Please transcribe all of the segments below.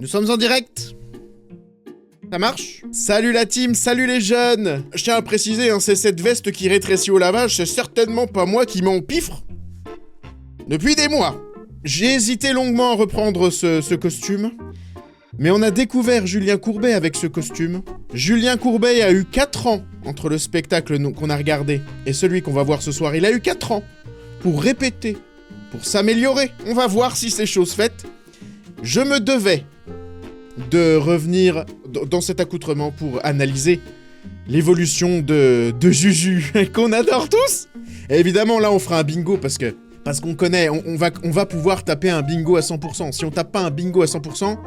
Nous sommes en direct. Ça marche? Salut la team, salut les jeunes. Je tiens à préciser, hein, c'est cette veste qui rétrécit au lavage, c'est certainement pas moi qui m'empiffre. Depuis des mois. J'ai hésité longuement à reprendre ce costume. Mais on a découvert Julien Courbet avec ce costume. Julien Courbet a eu 4 ans entre le spectacle qu'on a regardé et celui qu'on va voir ce soir. Il a eu 4 ans pour répéter, pour s'améliorer. On va voir si c'est chose faite. Je me devais de revenir dans cet accoutrement pour analyser l'évolution de Juju, qu'on adore tous. Et évidemment, là, on fera un bingo parce qu'on connaît, on va pouvoir taper un bingo à 100%. Si on tape pas un bingo à 100%,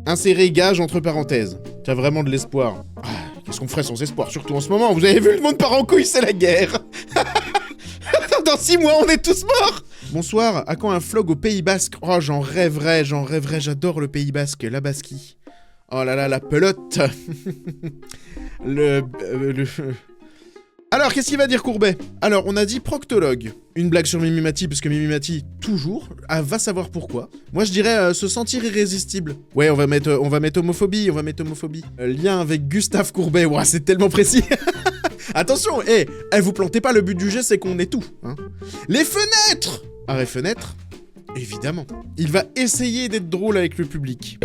insérer gage entre parenthèses. T'as vraiment de l'espoir. Ah, qu'est-ce qu'on ferait sans espoir, surtout en ce moment? Vous avez vu, le monde part en couille, c'est la guerre. Dans 6 mois, on est tous morts. Bonsoir, à quand un vlog au Pays Basque? Oh, j'en rêverais, j'adore le Pays Basque, la Basquie. Oh là là, la pelote. Alors, qu'est-ce qu'il va dire Courbet? Alors, on a dit proctologue. Une blague sur Mimimati, parce que Mimimati, toujours, va savoir pourquoi. Moi, je dirais se sentir irrésistible. Ouais, on va mettre homophobie, lien avec Gustave Courbet. Ouah, c'est tellement précis. Attention, vous plantez pas, le but du jeu, c'est qu'on ait tout. Hein. Les fenêtres! Arrêt fenêtre, évidemment. Il va essayer d'être drôle avec le public.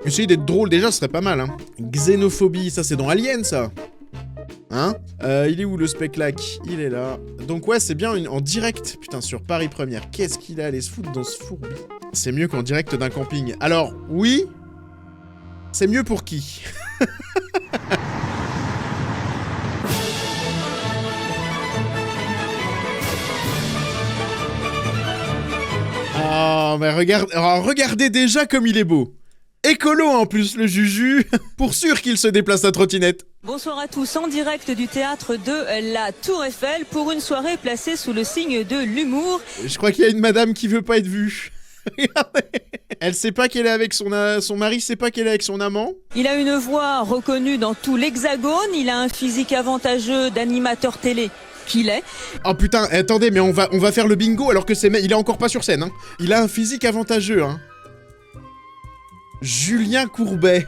Essayer d'être drôle, déjà, ce serait pas mal. Hein. Xénophobie, ça, c'est dans Alien, ça. Hein? Il est où le speclac? Il est là. Donc ouais, c'est bien en direct, putain, sur Paris Première. Qu'est-ce qu'il a allé se foutre dans ce fourbi? C'est mieux qu'en direct d'un camping. Alors, oui, c'est mieux pour qui? Oh, mais regardez déjà comme il est beau. Écolo en plus, le Juju. Pour sûr qu'il se déplace à trottinette. Bonsoir à tous, en direct du théâtre de la Tour Eiffel pour une soirée placée sous le signe de l'humour. Je crois qu'il y a une madame qui veut pas être vue. Regardez. Elle sait pas qu'elle est avec son mari, sait pas qu'elle est avec son amant. Il a une voix reconnue dans tout l'Hexagone, il a un physique avantageux d'animateur télé qu'il est. Oh putain, attendez, mais on va faire le bingo alors que il est encore pas sur scène. Hein. Il a un physique avantageux. Hein. Julien Courbet.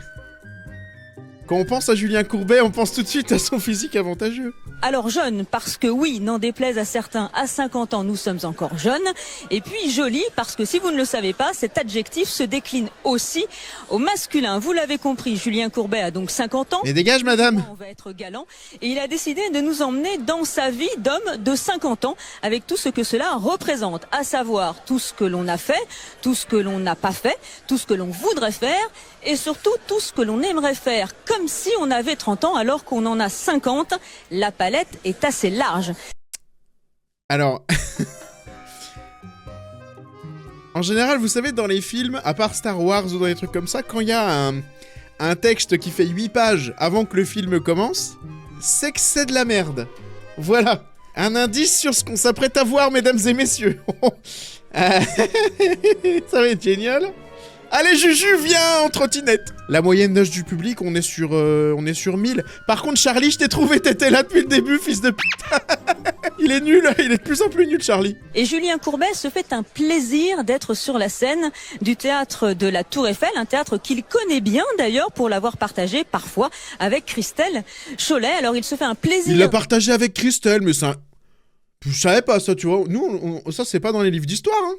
Quand on pense à Julien Courbet, on pense tout de suite à son physique avantageux. Alors jeune, parce que oui, n'en déplaise à certains, à 50 ans, nous sommes encore jeunes. Et puis joli, parce que si vous ne le savez pas, cet adjectif se décline aussi au masculin. Vous l'avez compris, Julien Courbet a donc 50 ans. Mais dégage, madame. On va être galant. Et il a décidé de nous emmener dans sa vie d'homme de 50 ans, avec tout ce que cela représente. À savoir, tout ce que l'on a fait, tout ce que l'on n'a pas fait, tout ce que l'on voudrait faire, et surtout tout ce que l'on aimerait faire, comme si on avait 30 ans alors qu'on en a 50. La palette est assez large. Alors, en général, vous savez, dans les films, à part Star Wars ou dans des trucs comme ça, quand il y a un texte qui fait 8 pages avant que le film commence, c'est que c'est de la merde. Voilà, un indice sur ce qu'on s'apprête à voir, mesdames et messieurs. Ça va être génial. Allez Juju, viens en trottinette. La moyenne d'âge du public, on est sur 1000. Par contre, Charlie, je t'ai trouvé, t'étais là depuis le début, fils de putain. Il est nul, il est de plus en plus nul, Charlie. Et Julien Courbet se fait un plaisir d'être sur la scène du théâtre de la Tour Eiffel, un théâtre qu'il connaît bien d'ailleurs pour l'avoir partagé parfois avec Christelle Cholet. Alors il se fait un plaisir. Il l'a partagé avec Christelle, mais ça... Je savais pas ça, tu vois. Nous, ça c'est pas dans les livres d'histoire, hein.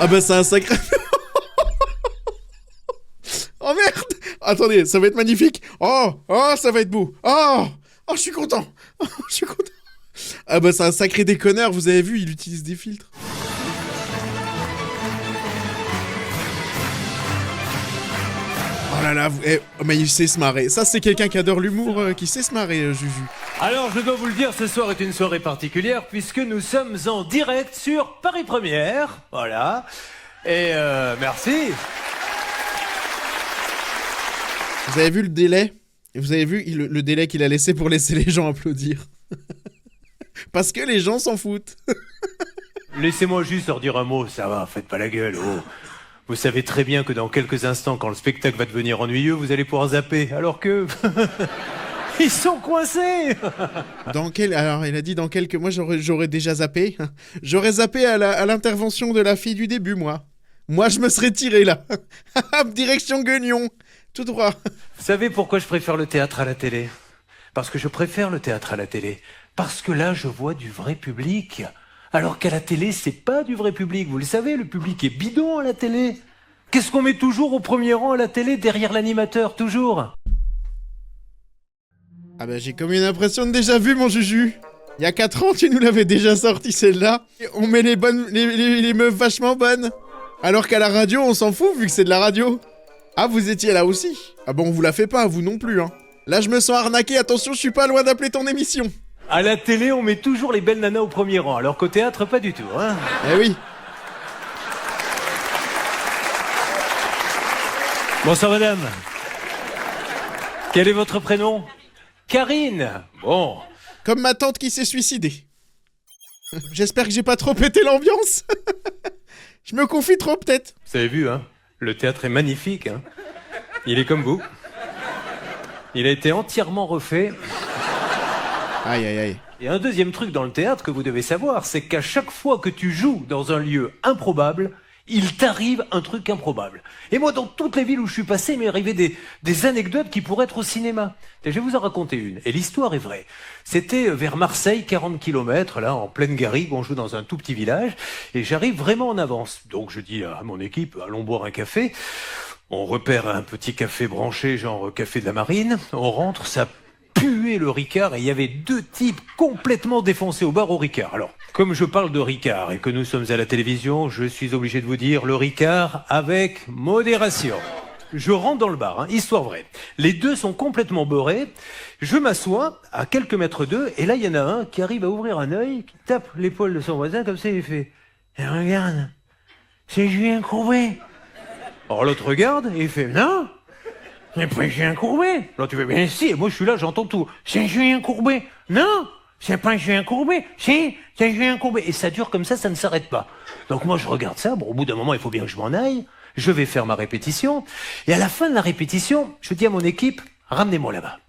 Ah bah c'est un sacré... Oh merde. Attendez, ça va être magnifique. Oh, ça va être beau. Oh, je suis content. Ah bah c'est un sacré déconneur, vous avez vu, il utilise des filtres. Oh là là, mais il sait se marrer. Ça c'est quelqu'un qui adore l'humour, qui sait se marrer, Juju. Alors je dois vous le dire, ce soir est une soirée particulière puisque nous sommes en direct sur Paris Première. Voilà. Et merci. Vous avez vu le délai? Vous avez vu le délai qu'il a laissé pour laisser les gens applaudir? Parce que les gens s'en foutent. Laissez-moi juste leur dire un mot, ça va, faites pas la gueule, oh. Vous savez très bien que dans quelques instants, quand le spectacle va devenir ennuyeux, vous allez pouvoir zapper, alors que... Ils sont coincés. Alors, il a dit dans quelques... Moi, j'aurais déjà zappé. J'aurais zappé à l'intervention de la fille du début, moi. Moi, je me serais tiré, là. Direction Guignon. Tout droit. Vous savez pourquoi je préfère le théâtre à la télé? Parce que je préfère le théâtre à la télé. Parce que là, je vois du vrai public. Alors qu'à la télé, c'est pas du vrai public. Vous le savez, le public est bidon à la télé. Qu'est-ce qu'on met toujours au premier rang à la télé, derrière l'animateur, toujours? Ah bah j'ai comme une impression de déjà vu, mon Juju. Il y a 4 ans, tu nous l'avais déjà sorti, celle-là. On met les meufs vachement bonnes. Alors qu'à la radio, on s'en fout, vu que c'est de la radio. Ah, vous étiez là aussi? Ah bon, on vous la fait pas, vous non plus, hein. Là, je me sens arnaqué, attention, je suis pas loin d'appeler ton émission. À la télé, on met toujours les belles nanas au premier rang, alors qu'au théâtre, pas du tout, hein. Eh oui. Bonsoir, madame. Quel est votre prénom? Karine. Bon. Comme ma tante qui s'est suicidée. J'espère que j'ai pas trop pété l'ambiance. Je me confie trop, peut-être. Vous avez vu, hein? Le théâtre est magnifique, hein. Il est comme vous. Il a été entièrement refait. Aïe, aïe, aïe. Et un deuxième truc dans le théâtre que vous devez savoir, c'est qu'à chaque fois que tu joues dans un lieu improbable, il t'arrive un truc improbable. Et moi, dans toutes les villes où je suis passé, il m'est arrivé des anecdotes qui pourraient être au cinéma. Et je vais vous en raconter une. Et l'histoire est vraie. C'était vers Marseille, 40 km, là, en pleine garrigue, on joue dans un tout petit village, et j'arrive vraiment en avance. Donc je dis à mon équipe, allons boire un café. On repère un petit café branché, genre café de la marine. On rentre, ça puait le Ricard, et il y avait 2 types complètement défoncés au bar au Ricard. Alors, comme je parle de Ricard et que nous sommes à la télévision, je suis obligé de vous dire le Ricard avec modération. Je rentre dans le bar, hein, histoire vraie. Les 2 sont complètement beurrés. Je m'assois à quelques mètres d'eux, et là, il y en a un qui arrive à ouvrir un œil, qui tape l'épaule de son voisin, comme ça, il fait « Regarde, c'est Julien Courbet !» Alors l'autre regarde, et il fait « Non, c'est pas Julien Courbet !» Alors tu fais « Bien si, et moi je suis là, j'entends tout. « C'est Julien Courbet !» « Non, c'est pas Julien Courbet !»« Si, c'est Julien Courbet !» Et ça dure comme ça ne s'arrête pas. Donc moi je regarde ça, bon au bout d'un moment il faut bien que je m'en aille, je vais faire ma répétition, et à la fin de la répétition, je dis à mon équipe, ramenez-moi là-bas.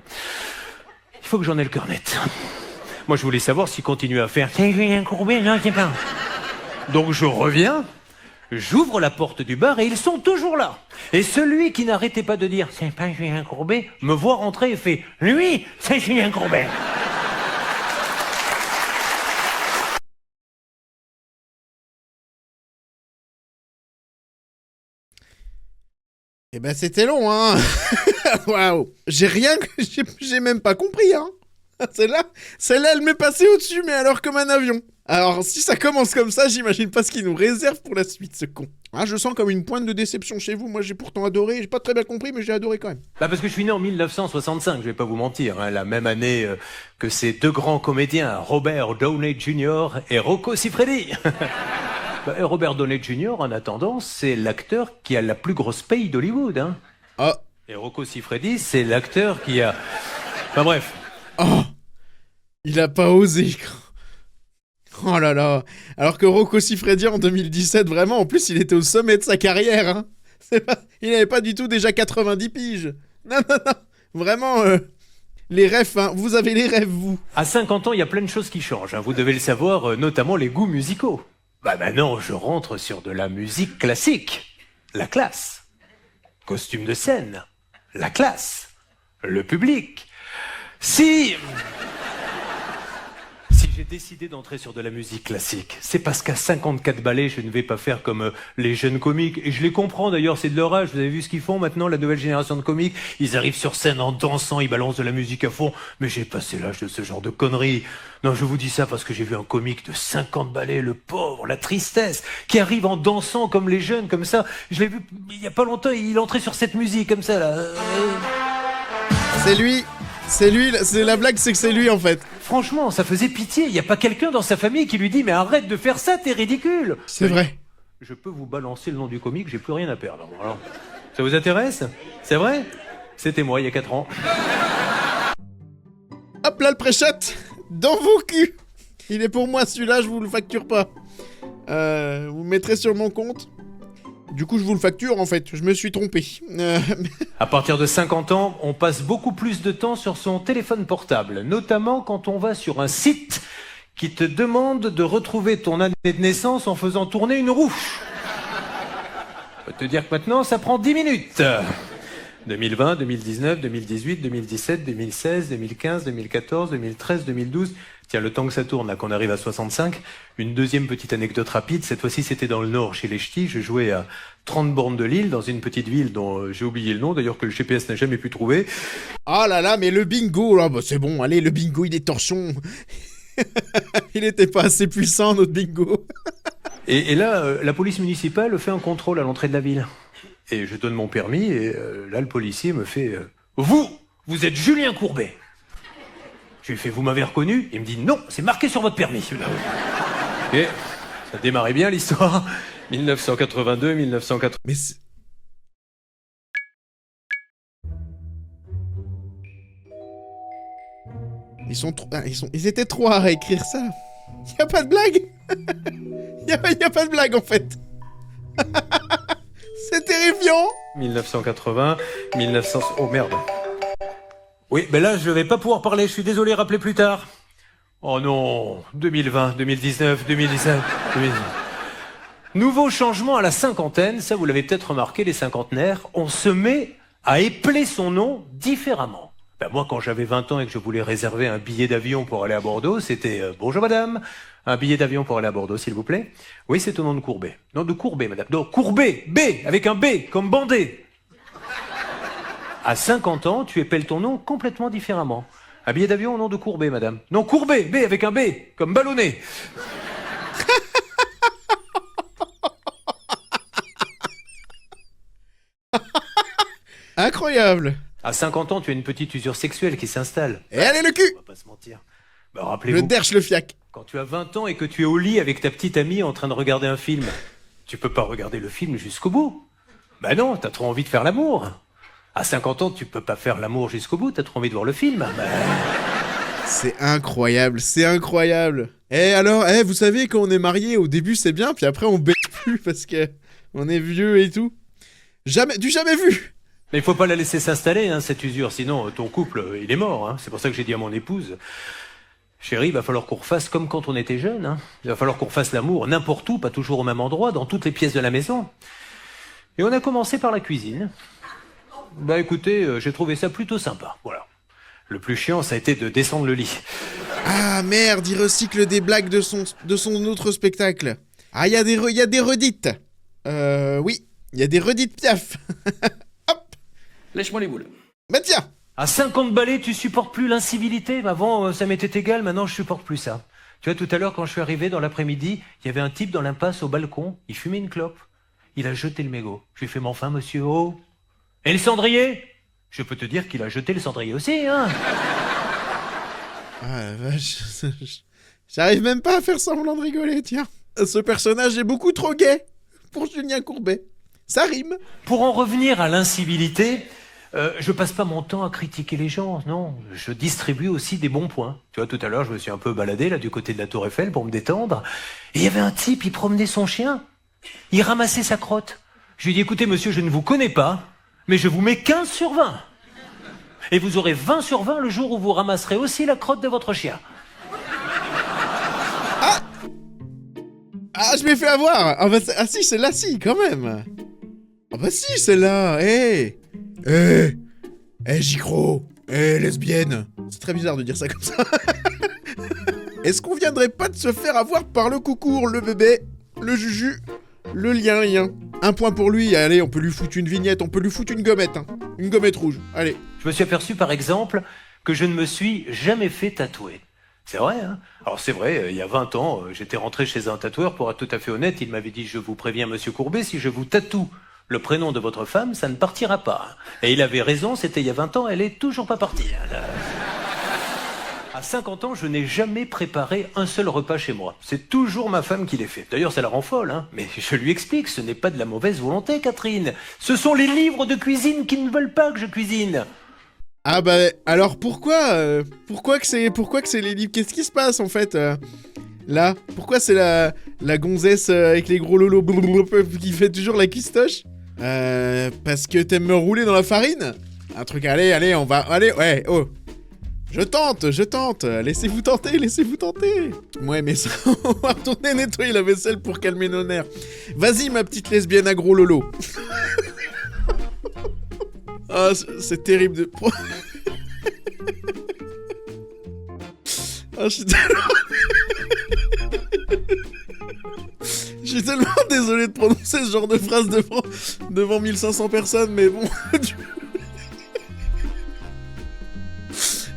Il faut que j'en ai le cœur net. Moi je voulais savoir s'il continue à faire, c'est Julien Courbet, non c'est pas. Donc je reviens, j'ouvre la porte du bar et ils sont toujours là. Et celui qui n'arrêtait pas de dire, c'est pas Julien Courbet, me voit rentrer et fait, lui, c'est Julien Courbet. Eh ben c'était long, hein. Waouh. J'ai même pas compris, hein. Celle-là, elle m'est passée au-dessus, mais alors comme un avion. Alors, si ça commence comme ça, j'imagine pas ce qu'il nous réserve pour la suite, ce con. Ah, je sens comme une pointe de déception chez vous. Moi, j'ai pourtant adoré. J'ai pas très bien compris, mais j'ai adoré quand même. Bah parce que je suis né en 1965, je vais pas vous mentir, hein, la même année que ces 2 grands comédiens, Robert Downey Jr. et Rocco Siffredi. Robert Downey Jr., en attendant, c'est l'acteur qui a la plus grosse paye d'Hollywood. Hein. Ah. Et Rocco Siffredi, c'est l'acteur qui a... Enfin bref. Oh. Il a pas osé. Oh là là. Alors que Rocco Siffredi, en 2017, vraiment, en plus, il était au sommet de sa carrière. Hein. Il n'avait pas du tout déjà 90 piges. Non. Vraiment, les rêves, hein. Vous avez les rêves, vous. À 50 ans, il y a plein de choses qui changent. Hein. Vous devez le savoir, notamment les goûts musicaux. Bah maintenant, je rentre sur de la musique classique. La classe. Costume de scène. La classe. Le public. Si j'ai décidé d'entrer sur de la musique classique, c'est parce qu'à 54 ballets, je ne vais pas faire comme les jeunes comiques. Et je les comprends d'ailleurs, c'est de leur âge. Vous avez vu ce qu'ils font maintenant, la nouvelle génération de comiques? Ils arrivent sur scène en dansant, ils balancent de la musique à fond. Mais j'ai passé l'âge de ce genre de conneries. Non, je vous dis ça parce que j'ai vu un comique de 50 ballets, le pauvre, la tristesse, qui arrive en dansant comme les jeunes, comme ça. Je l'ai vu il y a pas longtemps, il entrait sur cette musique comme ça, là. C'est lui, c'est la blague, c'est que c'est lui en fait. Franchement, ça faisait pitié. Il n'y a pas quelqu'un dans sa famille qui lui dit « Mais arrête de faire ça, t'es ridicule !» C'est vrai. Je peux vous balancer le nom du comique, j'ai plus rien à perdre. Alors, ça vous intéresse? C'est vrai? C'était moi, il y a 4 ans. Hop là, le pré-shot dans vos culs. Il est pour moi, celui-là, je vous le facture pas. Vous le mettrez sur mon compte. Du coup, je vous le facture, en fait. Je me suis trompé. À partir de 50 ans, on passe beaucoup plus de temps sur son téléphone portable, notamment quand on va sur un site qui te demande de retrouver ton année de naissance en faisant tourner une roue. Je peux te dire que maintenant, ça prend 10 minutes. 2020, 2019, 2018, 2017, 2016, 2015, 2014, 2013, 2012... Tiens, le temps que ça tourne, là, qu'on arrive à 65, une deuxième petite anecdote rapide. Cette fois-ci, c'était dans le Nord, chez les Ch'tis. Je jouais à 30 bornes de Lille, dans une petite ville dont j'ai oublié le nom, d'ailleurs que le GPS n'a jamais pu trouver. Ah là là, mais le bingo, là, bah c'est bon, allez, le bingo, il est torchon. Il était pas assez puissant, notre bingo. Et là, la police municipale fait un contrôle à l'entrée de la ville. Et je donne mon permis, et là, le policier me fait vous êtes Julien Courbet. Je lui fais, vous m'avez reconnu? Il me dit, non, c'est marqué sur votre permis. Et ça démarrait bien l'histoire. 1982, 1980. Mais ils étaient trois à écrire ça. Y a pas de blague. y a pas de blague en fait. C'est terrifiant. 1980, 1900... Oh merde. Oui, ben là, je vais pas pouvoir parler, je suis désolé, rappelez plus tard. Oh non, 2020, 2019, 2017, 2019. Nouveau changement à la cinquantaine, ça vous l'avez peut-être remarqué, les cinquantenaires, on se met à épeler son nom différemment. Ben moi, quand j'avais 20 ans et que je voulais réserver un billet d'avion pour aller à Bordeaux, c'était bonjour madame, un billet d'avion pour aller à Bordeaux, s'il vous plaît. Oui, c'est au nom de Courbet. Non, de Courbet, madame. Non, Courbet, B, avec un B, comme bandé. À 50 ans, tu épelles ton nom complètement différemment. Un billet d'avion au nom de Courbet, madame. Non, Courbet, B avec un B, comme ballonné. Incroyable. À 50 ans, tu as une petite usure sexuelle qui s'installe. Et allez le cul. On va pas se mentir. Bah, rappelez-vous, Le derche le fiac. quand tu as 20 ans et que tu es au lit avec ta petite amie en train de regarder un film, tu peux pas regarder le film jusqu'au bout. Bah non, t'as trop envie de faire l'amour. À 50 ans, tu peux pas faire l'amour jusqu'au bout, t'as trop envie de voir le film. Bah... C'est incroyable, c'est incroyable. Et alors, vous savez, quand on est marié, au début c'est bien, puis après on baisse plus parce que on est vieux et tout. Jamais vu. Mais il faut pas la laisser s'installer, hein, cette usure, sinon ton couple, il est mort. Hein. C'est pour ça que j'ai dit à mon épouse, chérie, il va falloir qu'on refasse comme quand on était jeune. Hein. Il va falloir qu'on refasse l'amour n'importe où, pas toujours au même endroit, dans toutes les pièces de la maison. Et on a commencé par la cuisine. Bah écoutez, j'ai trouvé ça plutôt sympa, voilà. Le plus chiant, ça a été de descendre le lit. Ah merde, il recycle des blagues de son autre spectacle. Ah, il y a des redites. Oui, il y a des redites Piaf. Hop. Lèche-moi les boules. Bah tiens. À 50 balais, tu supportes plus l'incivilité. Avant, ça m'était égal, maintenant je supporte plus ça. Tu vois, tout à l'heure, quand je suis arrivé dans l'après-midi, il y avait un type dans l'impasse au balcon, il fumait une clope. Il a jeté le mégot. Je lui ai fait, mais enfin, monsieur, oh. Et le cendrier? Je peux te dire qu'il a jeté le cendrier aussi, hein. Ah la vache, j'arrive même pas à faire semblant de rigoler, tiens. Ce personnage est beaucoup trop gay pour Julien Courbet. Ça rime. Pour en revenir à l'incivilité, je passe pas mon temps à critiquer les gens, non. Je distribue aussi des bons points. Tu vois, tout à l'heure, je me suis un peu baladé là du côté de la Tour Eiffel pour me détendre. Et il y avait un type, il promenait son chien. Il ramassait sa crotte. Je lui ai dit, écoutez monsieur, je ne vous connais pas, mais je vous mets 15 sur 20. Et vous aurez 20 sur 20 le jour où vous ramasserez aussi la crotte de votre chien. Ah, je m'ai fait avoir. Ah, bah, ah si, celle-là, si, quand même. Ah bah si, celle-là. Gicro. Lesbienne. C'est très bizarre de dire ça comme ça. Est-ce qu'on viendrait pas de se faire avoir par le coucour, le bébé, le juju, le lien. Un point pour lui, allez, on peut lui foutre une vignette, on peut lui foutre une gommette, hein. Une gommette rouge, allez. Je me suis aperçu, par exemple, que je ne me suis jamais fait tatouer. C'est vrai, hein. Alors c'est vrai, il y a 20 ans, j'étais rentré chez un tatoueur, pour être tout à fait honnête, il m'avait dit « Je vous préviens, monsieur Courbet, si je vous tatoue le prénom de votre femme, ça ne partira pas. » Et il avait raison, c'était il y a 20 ans, elle est toujours pas partie. À 50 ans, je n'ai jamais préparé un seul repas chez moi. C'est toujours ma femme qui les fait. D'ailleurs, ça la rend folle, hein. Mais je lui explique, ce n'est pas de la mauvaise volonté, Catherine. Ce sont les livres de cuisine qui ne veulent pas que je cuisine. Ah bah, alors pourquoi que c'est les livres? Qu'est-ce qui se passe, en fait, là? Pourquoi c'est La gonzesse avec les gros lolos qui fait toujours la custoche. Parce que t'aimes me rouler dans la farine? Un truc, allez, on va... Allez, ouais, oh. Je tente. Laissez-vous tenter. Ouais, mais ça, on va retourner nettoyer la vaisselle pour calmer nos nerfs. Vas-y, ma petite lesbienne à gros lolo. Ah, c'est terrible de... Ah, je suis tellement désolé de prononcer ce genre de phrase devant 1500 personnes, mais bon...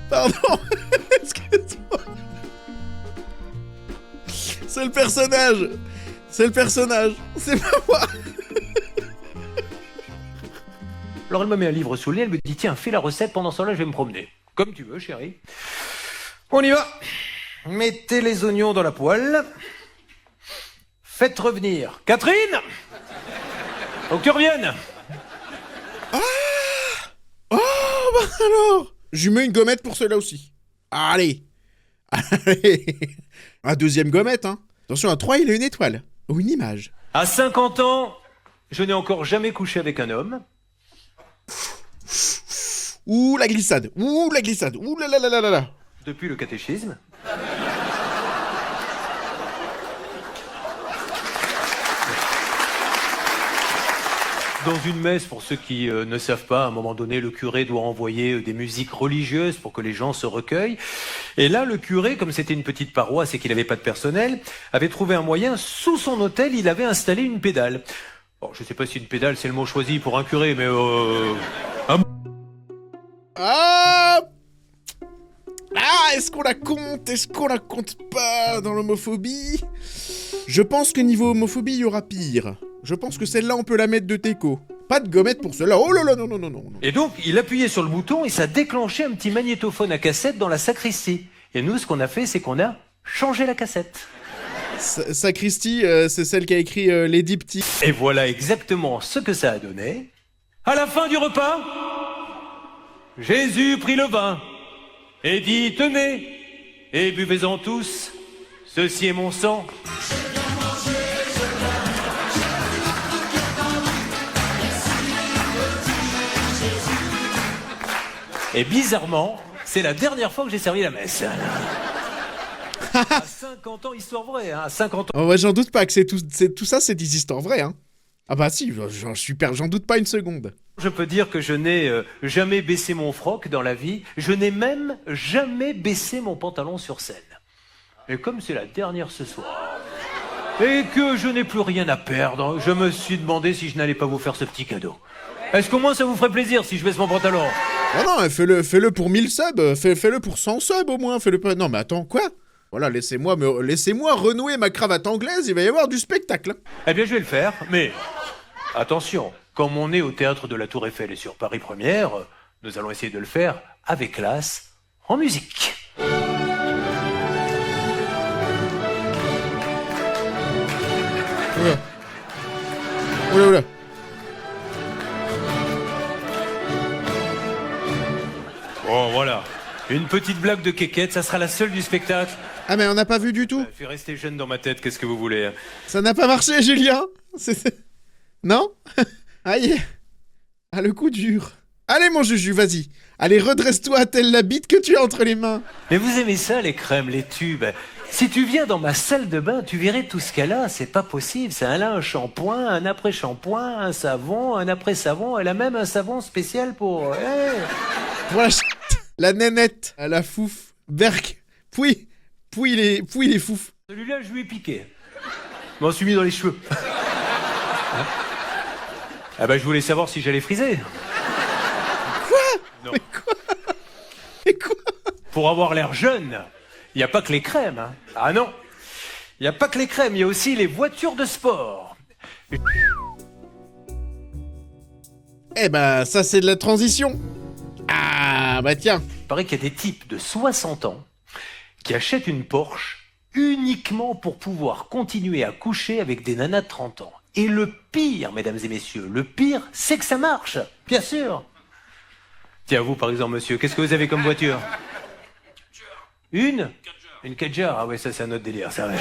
Pardon, excuse-moi. C'est le personnage, c'est pas moi. Alors elle me met un livre sous le nez, elle me dit tiens, fais la recette, pendant ce temps-là je vais me promener. Comme tu veux, chérie. On y va. Mettez les oignons dans la poêle. Faites revenir Catherine. Faut que tu reviennes. Oh, bah alors. Je lui mets une gommette pour cela aussi. Allez. Un deuxième gommette, hein. Attention, un 3, il a une étoile. Ou une image. À 50 ans, je n'ai encore jamais couché avec un homme. Ouh, la glissade. Ouh là là là là là là. Depuis le catéchisme. Dans une messe, pour ceux qui ne savent pas, à un moment donné, le curé doit envoyer des musiques religieuses pour que les gens se recueillent. Et là, le curé, comme c'était une petite paroisse et qu'il n'avait pas de personnel, avait trouvé un moyen. Sous son autel, il avait installé une pédale. Bon, je ne sais pas si une pédale, c'est le mot choisi pour un curé, mais... Est-ce qu'on la compte pas dans l'homophobie? Je pense que niveau homophobie, il y aura pire. Je pense que celle-là, on peut la mettre de teco. Pas de gommette pour cela. Oh là là, non. Et donc, il appuyait sur le bouton et ça déclenchait un petit magnétophone à cassette dans la sacristie. Et nous, ce qu'on a fait, c'est qu'on a changé la cassette. Sacristie, c'est celle qui a écrit les diptyques. Et voilà exactement ce que ça a donné. À la fin du repas, Jésus prit le vin et dit, tenez, et buvez-en tous, ceci est mon sang. Et bizarrement, c'est la dernière fois que j'ai servi la messe. À 50 ans, histoire vraie, hein, à 50 ans. Oh, ouais, j'en doute pas que tout ça, c'est des histoires vraies, hein. Ah bah si, j'en doute pas une seconde. Je peux dire que je n'ai jamais baissé mon froc dans la vie, je n'ai même jamais baissé mon pantalon sur scène. Et comme c'est la dernière ce soir, et que je n'ai plus rien à perdre, je me suis demandé si je n'allais pas vous faire ce petit cadeau. Est-ce qu'au moins ça vous ferait plaisir si je baisse mon pantalon? Non, fais-le pour 1000 subs, fais-le pour 100 subs au moins, fais-le pas... Non mais attends, quoi? Voilà, laissez-moi renouer ma cravate anglaise, il va y avoir du spectacle. Eh bien je vais le faire, mais attention, comme on est au théâtre de la Tour Eiffel et sur Paris Première, nous allons essayer de le faire avec classe, en musique. Oula. Bon, voilà. Une petite blague de kékette, ça sera la seule du spectacle. Ah mais on n'a pas vu du tout. Fait rester jeune dans ma tête, qu'est-ce que vous voulez? Ça n'a pas marché, Julien. Non. Aïe. Ah, le coup dur. Allez, mon Juju, vas-y. Allez, redresse-toi, telle la bite que tu as entre les mains. Mais vous aimez ça, les crèmes, les tubes? Si tu viens dans ma salle de bain, tu verrais tout ce qu'elle a. C'est pas possible. C'est un shampoing, un après-shampoing, un savon, un après-savon. Elle a même un savon spécial pour... Voilà, la nénette, à la fouf, Berk, puis les fouf. Celui-là, je lui ai piqué. Je m'en suis mis dans les cheveux. Ah bah, je voulais savoir si j'allais friser. Quoi? Non. Mais quoi? Pour avoir l'air jeune, il n'y a pas que les crèmes. Hein. Ah non, il n'y a pas que les crèmes, il y a aussi les voitures de sport. Eh ben, ça c'est de la transition. Ah bah tiens. Il paraît qu'il y a des types de 60 ans qui achètent une Porsche uniquement pour pouvoir continuer à coucher avec des nanas de 30 ans. Et le pire, mesdames et messieurs, le pire, c'est que ça marche, bien sûr. Tiens, vous par exemple, monsieur, qu'est-ce que vous avez comme voiture? Une Kadjar. Ah ouais, ça c'est un autre délire, ça. Ouais.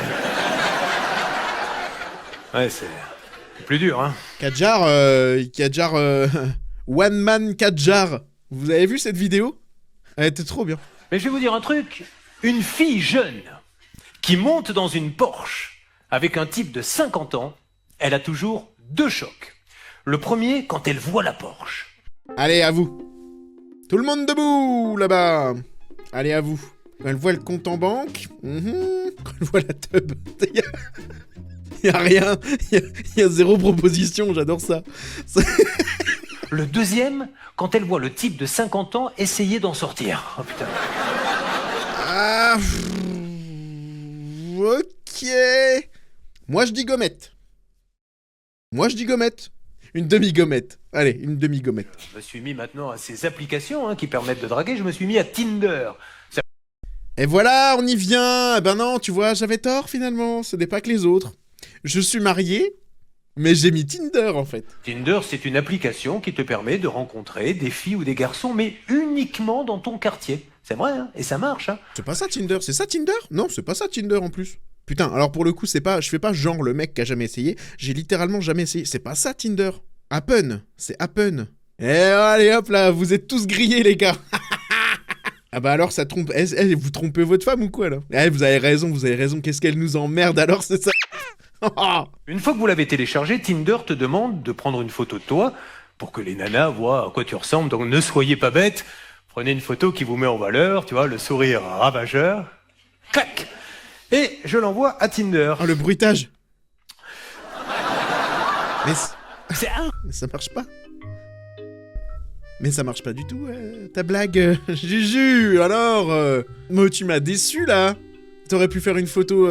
Ouais, c'est plus dur, hein. Kadjar, One Man Kadjar. Vous avez vu cette vidéo? Elle était trop bien. Mais je vais vous dire un truc. Une fille jeune qui monte dans une Porsche avec un type de 50 ans, elle a toujours 2 chocs. Le premier, quand elle voit la Porsche. Allez, à vous. Tout le monde debout, là-bas. Allez, à vous. Quand elle voit le compte en banque, quand elle voit la tub, y a rien, y a 0 proposition, j'adore ça. Le deuxième, quand elle voit le type de 50 ans essayer d'en sortir. Oh putain. Ah, ok. Moi, je dis gommette. Une demi-gommette. Allez, une demi-gommette. Je me suis mis maintenant à ces applications qui permettent de draguer. Je me suis mis à Tinder. Et voilà, on y vient. Eh ben non, tu vois, j'avais tort finalement. Ce n'est pas que les autres. Je suis marié, mais j'ai mis Tinder en fait. Tinder, c'est une application qui te permet de rencontrer des filles ou des garçons, mais uniquement dans ton quartier. C'est vrai, hein, et ça marche. Hein. C'est pas ça Tinder, c'est ça Tinder? Non, c'est pas ça Tinder en plus. Putain, alors pour le coup, je fais pas genre le mec qui a jamais essayé. J'ai littéralement jamais essayé. C'est pas ça Tinder. Happen, c'est Happen. Et allez hop là, vous êtes tous grillés les gars. Ah bah alors ça trompe. Vous trompez votre femme ou quoi là? Vous avez raison. Qu'est-ce qu'elle nous emmerde alors, c'est ça? Une fois que vous l'avez téléchargé, Tinder te demande de prendre une photo de toi pour que les nanas voient à quoi tu ressembles. Donc ne soyez pas bêtes. Prenez une photo qui vous met en valeur, tu vois, le sourire ravageur. Clac! Et je l'envoie à Tinder. Oh, le bruitage. Mais c'est un... ça marche pas. Mais ça marche pas du tout, ta blague. Juju, alors moi, tu m'as déçu, là. T'aurais pu faire une photo...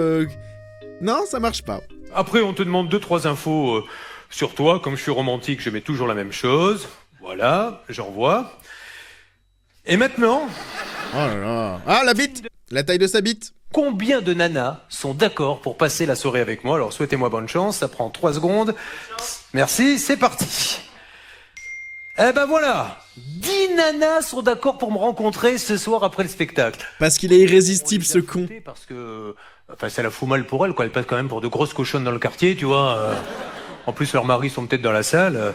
Non, ça marche pas. Après, on te demande 2-3 infos sur toi. Comme je suis romantique, je mets toujours la même chose. Voilà, j'envoie. Et maintenant... Oh là là. Ah, la bite. La taille de sa bite. Combien de nanas sont d'accord pour passer la soirée avec moi? Alors, souhaitez-moi bonne chance, ça prend 3 secondes. Merci, c'est parti. Eh ben voilà, 10 nanas sont d'accord pour me rencontrer ce soir après le spectacle. Parce qu'il est irrésistible, ce con. Parce que, enfin, ça la fout mal pour elle, quoi. Elle passe quand même pour de grosses cochonnes dans le quartier, tu vois. En plus, leurs maris sont peut-être dans la salle.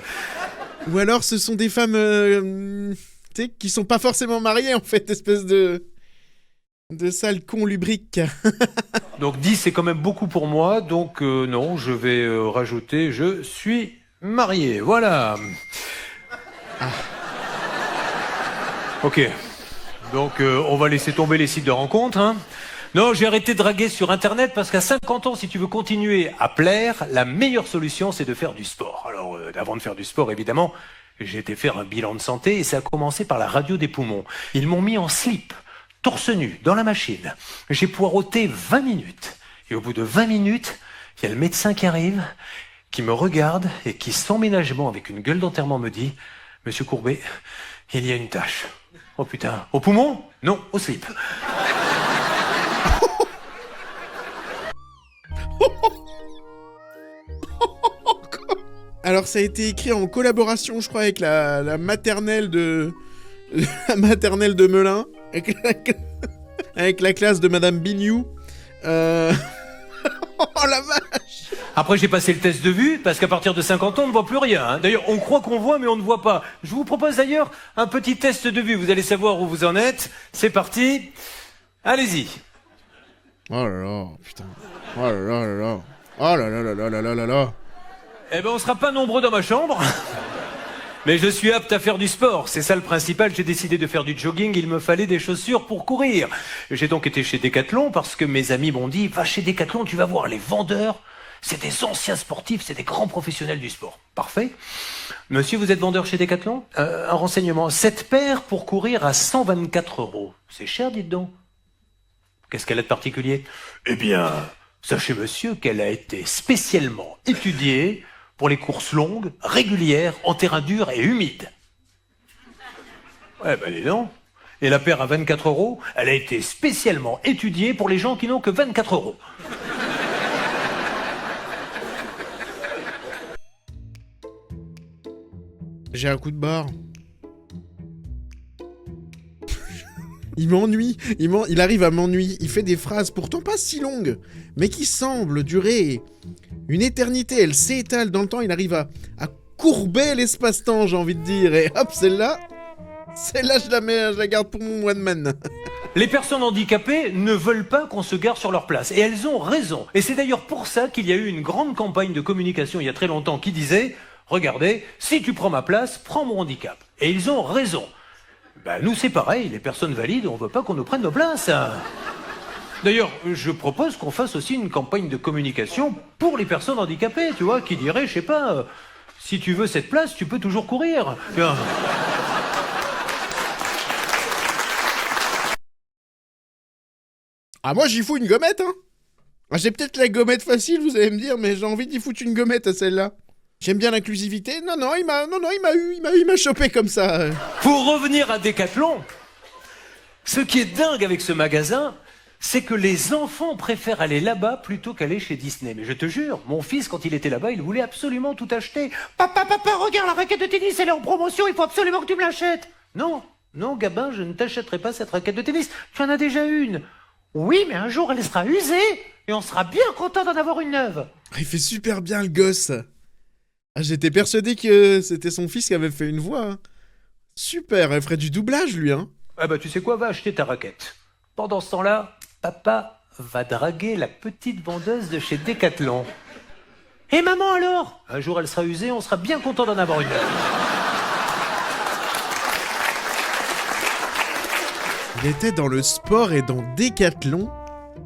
Ou alors, ce sont des femmes, tu sais, qui sont pas forcément mariées, en fait, espèce de sale con lubrique. Donc 10, c'est quand même beaucoup pour moi. Donc non, je vais rajouter, je suis marié. Voilà. Ah. Ok. Donc on va laisser tomber les sites de rencontres. Hein. Non, j'ai arrêté de draguer sur Internet parce qu'à 50 ans, si tu veux continuer à plaire, la meilleure solution, c'est de faire du sport. Alors, avant de faire du sport, évidemment, j'ai été faire un bilan de santé et ça a commencé par la radio des poumons. Ils m'ont mis en slip, torse nu, dans la machine. J'ai poireauté 20 minutes. Et au bout de 20 minutes, il y a le médecin qui arrive, qui me regarde et qui, sans ménagement, avec une gueule d'enterrement, me dit « Monsieur Courbet, il y a une tache. » Oh putain, au poumon? Non, au slip. Alors ça a été écrit en collaboration, je crois, avec la maternelle de... la maternelle de Melun, avec la classe de Madame Bignou. Oh la vache! Après, j'ai passé le test de vue, parce qu'à partir de 50 ans, on ne voit plus rien. Hein. D'ailleurs, on croit qu'on voit, mais on ne voit pas. Je vous propose d'ailleurs un petit test de vue. Vous allez savoir où vous en êtes. C'est parti. Allez-y. Oh là là, putain. Oh là là là là. Oh là là là là là là là là. Eh ben, on sera pas nombreux dans ma chambre. Mais je suis apte à faire du sport, c'est ça le principal. J'ai décidé de faire du jogging, il me fallait des chaussures pour courir. J'ai donc été chez Decathlon parce que mes amis m'ont dit « Va chez Decathlon, tu vas voir, les vendeurs, c'est des anciens sportifs, c'est des grands professionnels du sport. » Parfait. Monsieur, vous êtes vendeur chez Decathlon? Un renseignement, cette paire pour courir à 124 €. C'est cher, dites donc. Qu'est-ce qu'elle a de particulier? Eh bien, sachez monsieur qu'elle a été spécialement étudiée pour les courses longues, régulières, en terrain dur et humide. Ouais, ben dis donc. Et la paire à 24 €, elle a été spécialement étudiée pour les gens qui n'ont que 24 €. J'ai un coup de barre. Il m'ennuie. Il arrive à m'ennuyer. Il fait des phrases pourtant pas si longues, mais qui semblent durer Une éternité, elle s'étale dans le temps, il arrive à courber l'espace-temps, j'ai envie de dire. Et hop, celle-là, je la garde pour mon one man. Les personnes handicapées ne veulent pas qu'on se gare sur leur place. Et elles ont raison. Et c'est d'ailleurs pour ça qu'il y a eu une grande campagne de communication il y a très longtemps qui disait « Regardez, si tu prends ma place, prends mon handicap. » Et ils ont raison. Ben, nous, c'est pareil, les personnes valides, on veut pas qu'on nous prenne nos places. D'ailleurs, je propose qu'on fasse aussi une campagne de communication pour les personnes handicapées, tu vois, qui dirait, je sais pas, si tu veux cette place, tu peux toujours courir. Bien. Ah, moi, j'y fous une gommette, hein. Ah, j'ai peut-être la gommette facile, vous allez me dire, mais j'ai envie d'y foutre une gommette à celle-là. J'aime bien l'inclusivité. Non, il m'a chopé comme ça. Pour revenir à Decathlon, ce qui est dingue avec ce magasin, c'est que les enfants préfèrent aller là-bas plutôt qu'aller chez Disney. Mais je te jure, mon fils, quand il était là-bas, il voulait absolument tout acheter. Papa, regarde, la raquette de tennis, elle est en promotion, il faut absolument que tu me l'achètes. Non, Gabin, je ne t'achèterai pas cette raquette de tennis. Tu en as déjà une. Oui, mais un jour, elle sera usée et on sera bien content d'en avoir une neuve. Il fait super bien, le gosse. Ah, j'étais persuadé que c'était son fils qui avait fait une voix. Hein. Super, elle ferait du doublage, lui, hein. Ah bah, tu sais quoi, va acheter ta raquette. Pendant ce temps-là, papa va draguer la petite vendeuse de chez Decathlon. Et maman alors? Un jour, elle sera usée, on sera bien content d'en avoir une neuve. Il était dans le sport et dans Decathlon,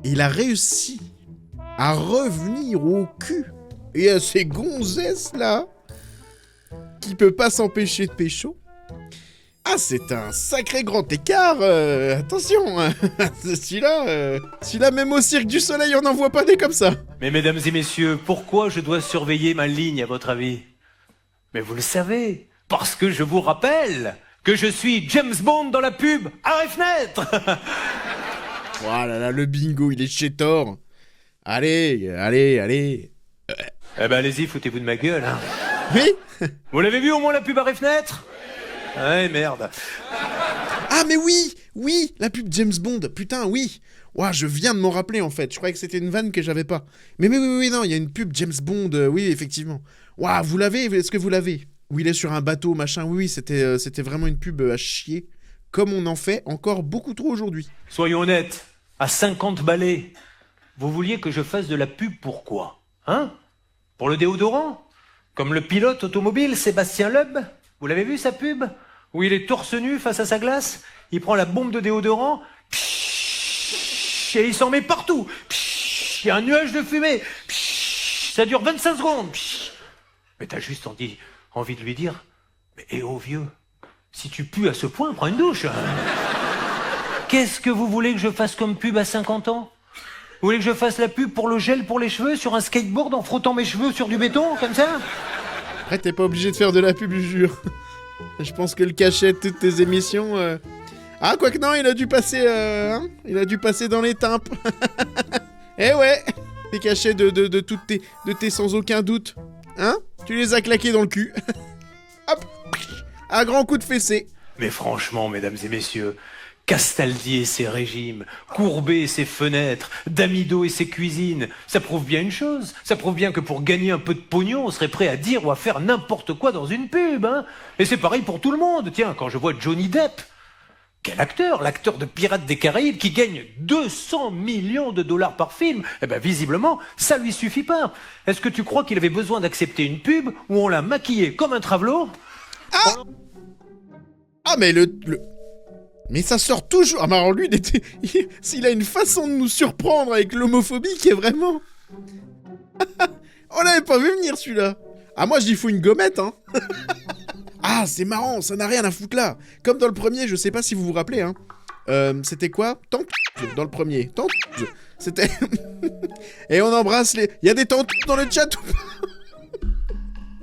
et il a réussi à revenir au cul et à ces gonzesses là qui peut pas s'empêcher de pécho. Ah, c'est un sacré grand écart, attention, hein. Celui-là, même au Cirque du Soleil, on n'en voit pas des comme ça. Mais mesdames et messieurs, pourquoi je dois surveiller ma ligne à votre avis? Mais vous le savez, parce que je vous rappelle que je suis James Bond dans la pub Arrêt Fenêtre. Oh là là, le bingo, il est chez Thor. Allez. Eh ben allez-y, foutez-vous de ma gueule. Hein. Oui. Vous l'avez vu au moins la pub Arrêt Fenêtre? Ouais, merde. Ah mais oui, la pub James Bond, putain, oui. Ouah, je viens de m'en rappeler en fait, je croyais que c'était une vanne que j'avais pas. Mais oui, non, il y a une pub James Bond, oui, effectivement. Ouah, vous l'avez, est-ce que vous l'avez? Où il est sur un bateau, machin, oui, c'était vraiment une pub à chier. Comme on en fait encore beaucoup trop aujourd'hui. Soyons honnêtes, à 50 balais, vous vouliez que je fasse de la pub pour quoi? Hein? Pour le déodorant? Comme le pilote automobile Sébastien Loeb? Vous l'avez vu sa pub? Où il est torse nu face à sa glace, il prend la bombe de déodorant, et il s'en met partout. Il y a un nuage de fumée. Ça dure 25 secondes. Mais t'as juste envie de lui dire, mais oh vieux, si tu pues à ce point, prends une douche. Qu'est-ce que vous voulez que je fasse comme pub à 50 ans? Vous voulez que je fasse la pub pour le gel pour les cheveux sur un skateboard en frottant mes cheveux sur du béton, comme ça? Après, t'es pas obligé de faire de la pub, je jure. Je pense que le cachet de toutes tes émissions... Ah, quoique non, il a dû passer... il a dû passer dans les tympes. Eh ouais, les cachets de toutes tes sans aucun doute. Hein? Tu les as claqués dans le cul. Hop, un grand coup de fessée. Mais franchement, mesdames et messieurs, Castaldi et ses régimes, Courbet et ses fenêtres, Damido et ses cuisines, ça prouve bien une chose. Ça prouve bien que pour gagner un peu de pognon, on serait prêt à dire ou à faire n'importe quoi dans une pub, hein. Et c'est pareil pour tout le monde. Tiens, quand je vois Johnny Depp, quel acteur, l'acteur de Pirates des Caraïbes qui gagne 200 millions de dollars par film, eh ben visiblement, ça lui suffit pas. Est-ce que tu crois qu'il avait besoin d'accepter une pub où on l'a maquillé comme un travelot? Ah, mais Mais ça sort toujours... Ah, mais alors lui, s'il a une façon de nous surprendre avec l'homophobie qui est vraiment... On l'avait pas vu venir, celui-là. Ah, moi, j'y fous une gommette, hein. Ah, c'est marrant, ça n'a rien à foutre là. Comme dans le premier, je sais pas si vous vous rappelez, hein. C'était quoi? Tant dans le premier. Tant c'était... Et on embrasse les... Il y a des tant dans le chat ou pas?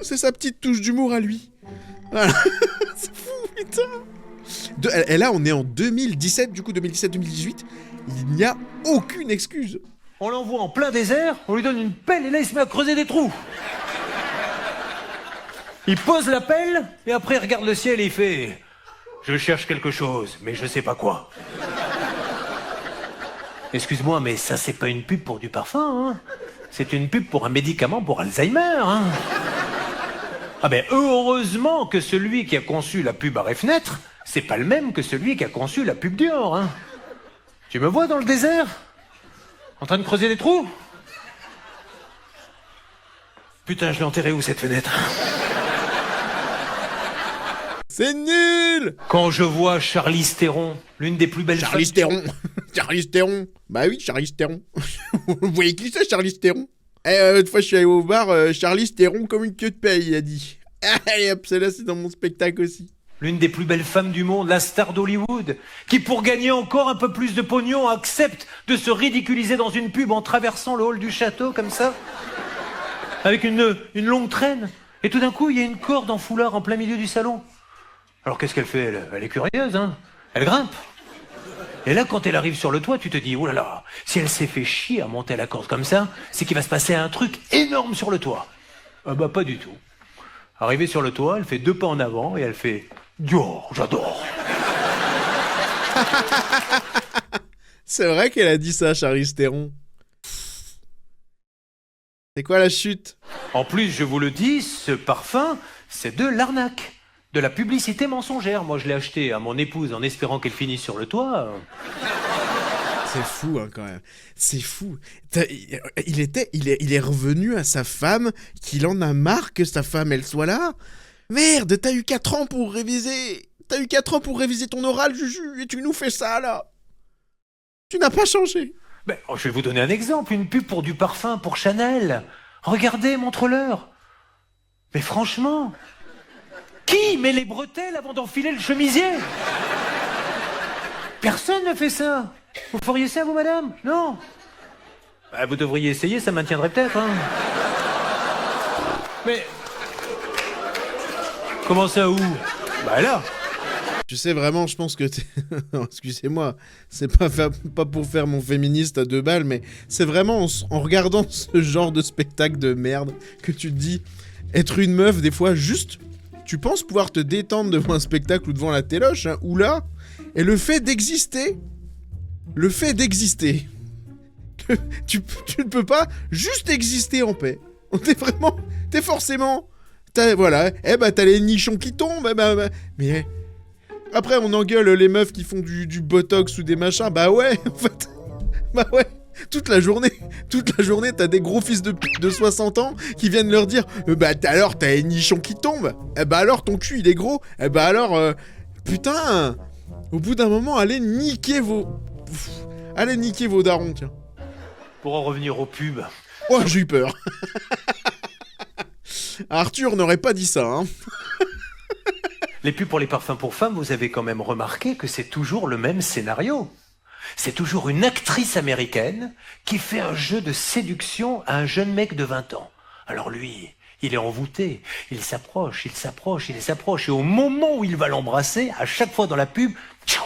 C'est sa petite touche d'humour à lui. Voilà. C'est fou, putain. Et là, on est en 2017, du coup, 2017-2018. Il n'y a aucune excuse. On l'envoie en plein désert, on lui donne une pelle et là, il se met à creuser des trous. Il pose la pelle et après, il regarde le ciel et il fait... Je cherche quelque chose, mais je sais pas quoi. Excuse-moi, mais ça, c'est pas une pub pour du parfum, hein? C'est une pub pour un médicament pour Alzheimer, hein. Ah ben, heureusement que celui qui a conçu la pub arrêt fenêtre, c'est pas le même que celui qui a conçu la pub Dior, hein. Tu me vois dans le désert? En train de creuser des trous? Putain, je l'ai enterré où, cette fenêtre? C'est nul! Quand je vois Charlize Theron, l'une des plus belles Charlize Theron. Charlize Theron. Bah oui, Charlize Theron. Vous voyez qui c'est, Charlize Theron? Une fois, je suis allé au bar, Charlize Theron comme une queue de paille, il a dit. Allez hop, celle-là, c'est dans mon spectacle aussi. L'une des plus belles femmes du monde, la star d'Hollywood, qui pour gagner encore un peu plus de pognon accepte de se ridiculiser dans une pub en traversant le hall du château comme ça, avec une longue traîne. Et tout d'un coup, il y a une corde en foulard en plein milieu du salon. Alors qu'est-ce qu'elle fait, elle est curieuse, hein. Elle grimpe. Et là, quand elle arrive sur le toit, tu te dis, oh là là, si elle s'est fait chier à monter la corde comme ça, c'est qu'il va se passer un truc énorme sur le toit. Ah bah pas du tout. Arrivée sur le toit, elle fait 2 pas en avant et elle fait Dior, j'adore. C'est vrai qu'elle a dit ça, Charlize Theron. C'est quoi la chute? En plus, je vous le dis, ce parfum, c'est de l'arnaque. De la publicité mensongère. Moi, je l'ai acheté à mon épouse en espérant qu'elle finisse sur le toit. C'est fou, hein, quand même. C'est fou. Il est revenu à sa femme, qu'il en a marre que sa femme, elle soit là. Merde, t'as eu 4 ans pour réviser. T'as eu 4 ans pour réviser ton oral, Juju, et tu nous fais ça, là. Tu n'as pas changé. Ben, je vais vous donner un exemple. Une pub pour du parfum, pour Chanel. Regardez, montre-leur. Mais franchement... Qui met les bretelles avant d'enfiler le chemisier? Personne ne fait ça. Vous feriez ça, vous, madame? Non. Bah, vous devriez essayer, ça maintiendrait peut-être, hein. Mais... Comment ça, où? Bah là. Tu sais, vraiment, je pense que t'es... Non, excusez-moi, c'est pas pour faire mon féministe à 2 balles, mais c'est vraiment en regardant ce genre de spectacle de merde que tu te dis, être une meuf, des fois, juste... Tu penses pouvoir te détendre devant un spectacle ou devant la téloche, hein, ou là, et le fait d'exister, tu ne peux pas juste exister en paix. T'es forcément, voilà, t'as les nichons qui tombent, mais après on engueule les meufs qui font du botox ou des machins, bah ouais, en fait, bah ouais. Toute la journée, t'as des gros fils de pute de 60 ans qui viennent leur dire bah alors t'as les nichons qui tombent. Bah alors ton cul il est gros. Bah alors putain. Au bout d'un moment, allez niquer vos darons, tiens. Pour en revenir aux pubs. Oh, j'ai eu peur. Arthur n'aurait pas dit ça, hein. Les pubs pour les parfums pour femmes, vous avez quand même remarqué que c'est toujours le même scénario. C'est toujours une actrice américaine qui fait un jeu de séduction à un jeune mec de 20 ans. Alors lui, il est envoûté, il s'approche, et au moment où il va l'embrasser, à chaque fois dans la pub, tchou,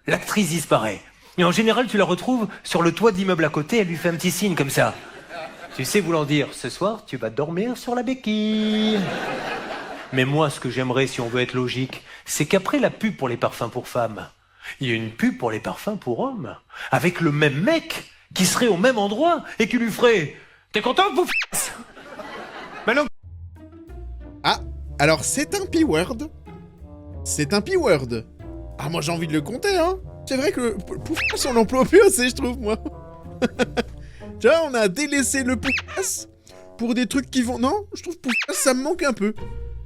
l'actrice disparaît. Et en général, tu la retrouves sur le toit d'immeuble à côté, elle lui fait un petit signe comme ça. Tu sais voulant dire, ce soir, tu vas dormir sur la béquille. Mais moi, ce que j'aimerais, si on veut être logique, c'est qu'après la pub pour les parfums pour femmes, il y a une pub pour les parfums pour hommes, avec le même mec qui serait au même endroit et qui lui ferait « T'es content que vous f***? Maintenant... » Ah, alors c'est un P-word. C'est un P-word. Ah, moi j'ai envie de le compter, hein. C'est vrai que pouffasse, on l'emploie plus assez, je trouve, moi. Tu vois, on a délaissé le pouffasse pour des trucs qui vont... Non, je trouve pouffasse, ça me manque un peu.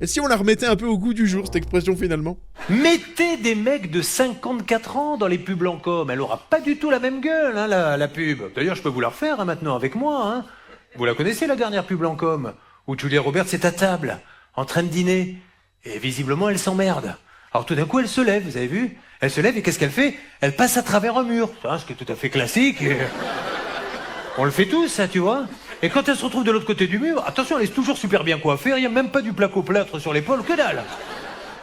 Et si on la remettait un peu au goût du jour, cette expression, finalement? Mettez des mecs de 54 ans dans les pubs Lancôme. Elle aura pas du tout la même gueule, hein, la pub. D'ailleurs, je peux vous la refaire hein, maintenant avec moi. Hein. Vous la connaissez, la dernière pub Lancôme, où Julia Roberts est à table, en train de dîner. Et visiblement, elle s'emmerde. Alors tout d'un coup, elle se lève, vous avez vu? Elle se lève et qu'est-ce qu'elle fait? Elle passe à travers un mur. Hein, ce qui est tout à fait classique. Et... On le fait tous, ça, tu vois. Et quand elle se retrouve de l'autre côté du mur, attention, elle est toujours super bien coiffée, il n'y a même pas du placo-plâtre sur l'épaule, que dalle.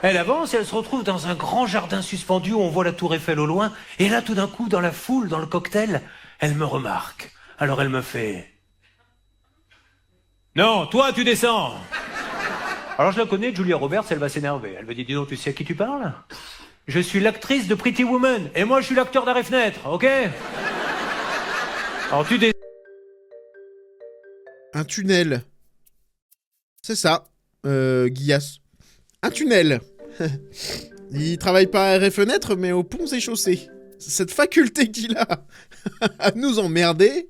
Elle avance et elle se retrouve dans un grand jardin suspendu où on voit la tour Eiffel au loin. Et là, tout d'un coup, dans la foule, dans le cocktail, elle me remarque. Alors elle me fait... Non, toi, tu descends. Alors je la connais, Julia Roberts, elle va s'énerver. Elle me dit, dis donc, tu sais à qui tu parles? Je suis l'actrice de Pretty Woman, et moi je suis l'acteur d'Arrêt Fenêtre, ok? Alors tu descends. Un tunnel. C'est ça, Guillas. Un tunnel. Il travaille pas à arrêt fenêtre, mais aux ponts et chaussées. Cette faculté qu'il a à nous emmerder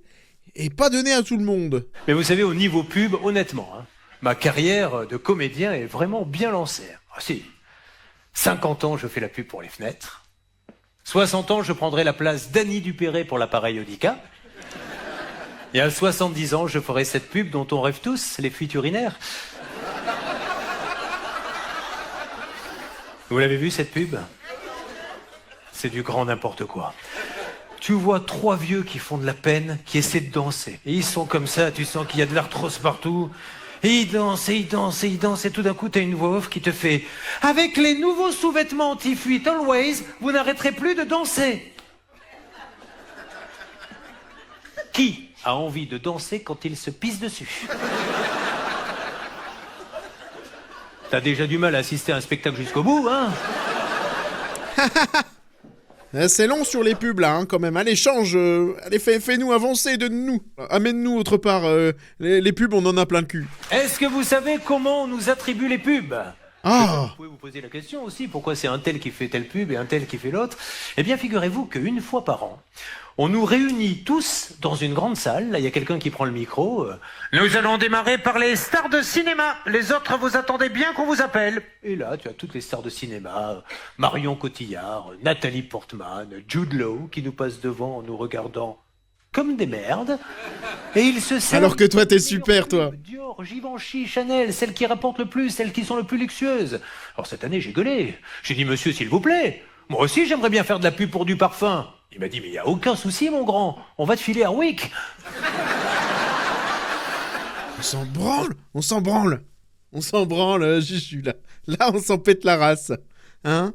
et pas donner à tout le monde. Mais vous savez, au niveau pub, honnêtement, hein, ma carrière de comédien est vraiment bien lancée. Ah si, 50 ans, je fais la pub pour les fenêtres. 60 ans, je prendrai la place d'Annie Dupéré pour l'appareil Audica. Et à 70 ans, je ferai cette pub dont on rêve tous, les fuites urinaires. Vous l'avez vu, cette pub? C'est du grand n'importe quoi. Tu vois 3 vieux qui font de la peine, qui essaient de danser. Et ils sont comme ça, tu sens qu'il y a de l'arthrose partout. Et ils dansent, et ils dansent, et ils dansent, et tout d'un coup, t'as une voix off qui te fait « Avec les nouveaux sous-vêtements anti-fuite Always, vous n'arrêterez plus de danser !» Qui a envie de danser quand il se pisse dessus? T'as déjà du mal à assister à un spectacle jusqu'au bout, hein? C'est long sur les pubs, là, hein, quand même. Allez, change. Allez, fais-nous avancer, donne-nous. Amène-nous autre part. Les pubs, on en a plein le cul. Est-ce que vous savez comment on nous attribue les pubs? Ah! Vous pouvez vous poser la question aussi, pourquoi c'est un tel qui fait telle pub et un tel qui fait l'autre? Eh bien, figurez-vous qu'une fois par an, on nous réunit tous dans une grande salle. Là, il y a quelqu'un qui prend le micro. Nous allons démarrer par les stars de cinéma. Les autres, vous attendez bien qu'on vous appelle. Et là, tu as toutes les stars de cinéma. Marion Cotillard, Nathalie Portman, Jude Law, qui nous passent devant en nous regardant comme des merdes. Et ils se servent. Alors que toi, t'es super, toi. Dior, Givenchy, Chanel, celles qui rapportent le plus, celles qui sont le plus luxueuses. Alors cette année, j'ai gueulé. J'ai dit, monsieur, s'il vous plaît, moi aussi, j'aimerais bien faire de la pub pour du parfum. Il m'a dit, mais il n'y a aucun souci, mon grand. On va te filer Airwick. On s'en branle. On s'en branle. On s'en branle, je suis là. Là, on s'en pète la race. Hein?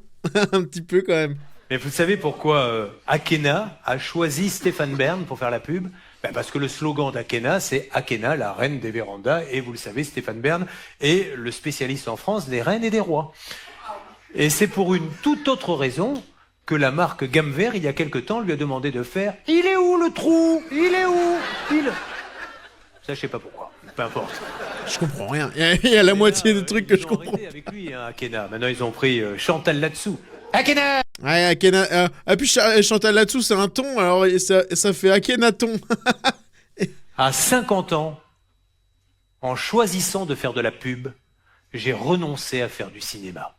Un petit peu, quand même. Mais vous savez pourquoi Akena a choisi Stéphane Bern pour faire la pub? Ben parce que le slogan d'Akena, c'est Akena, la reine des vérandas. Et vous le savez, Stéphane Bern est le spécialiste en France des reines et des rois. Et c'est pour une toute autre raison que la marque Gamme Vert, il y a quelque temps, lui a demandé de faire « Il est où le trou? Il est où? Il... » Ça, je sais pas pourquoi. Peu importe. Je comprends rien. Il y a la moitié des trucs que je comprends. Ils ont arrêté avec lui, hein, Akena. Maintenant, ils ont pris Chantal là-dessous. Akena! Ouais, Akena. Puis Chantal là-dessous, c'est un ton, alors ça fait Akhenaton. À 50 ans, en choisissant de faire de la pub, j'ai renoncé à faire du cinéma.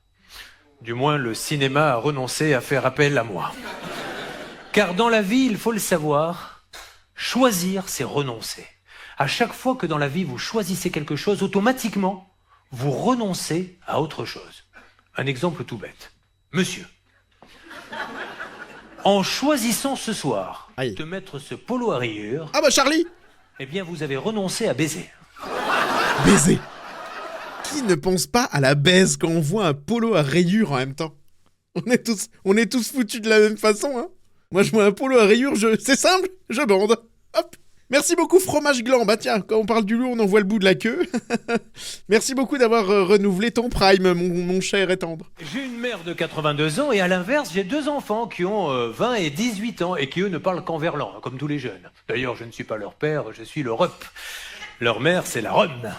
Du moins, le cinéma a renoncé à faire appel à moi. Car dans la vie, il faut le savoir, choisir, c'est renoncer. À chaque fois que dans la vie, vous choisissez quelque chose, automatiquement, vous renoncez à autre chose. Un exemple tout bête. Monsieur, en choisissant ce soir de mettre ce polo à rayures... Ah bah Charlie! Eh bien, vous avez renoncé à baiser. Baiser? Qui ne pense pas à la baise quand on voit un polo à rayures en même temps? On est tous foutus de la même façon, hein. Moi, je vois un polo à rayures, c'est simple, je bande. Hop. Merci beaucoup, fromage gland. Bah tiens, quand on parle du loup, on en voit le bout de la queue. Merci beaucoup d'avoir renouvelé ton prime, mon cher et tendre. J'ai une mère de 82 ans et à l'inverse, j'ai 2 enfants qui ont 20 et 18 ans et qui, eux, ne parlent qu'en verlan, comme tous les jeunes. D'ailleurs, je ne suis pas leur père, je suis le rep. Leur mère, c'est la Rhum.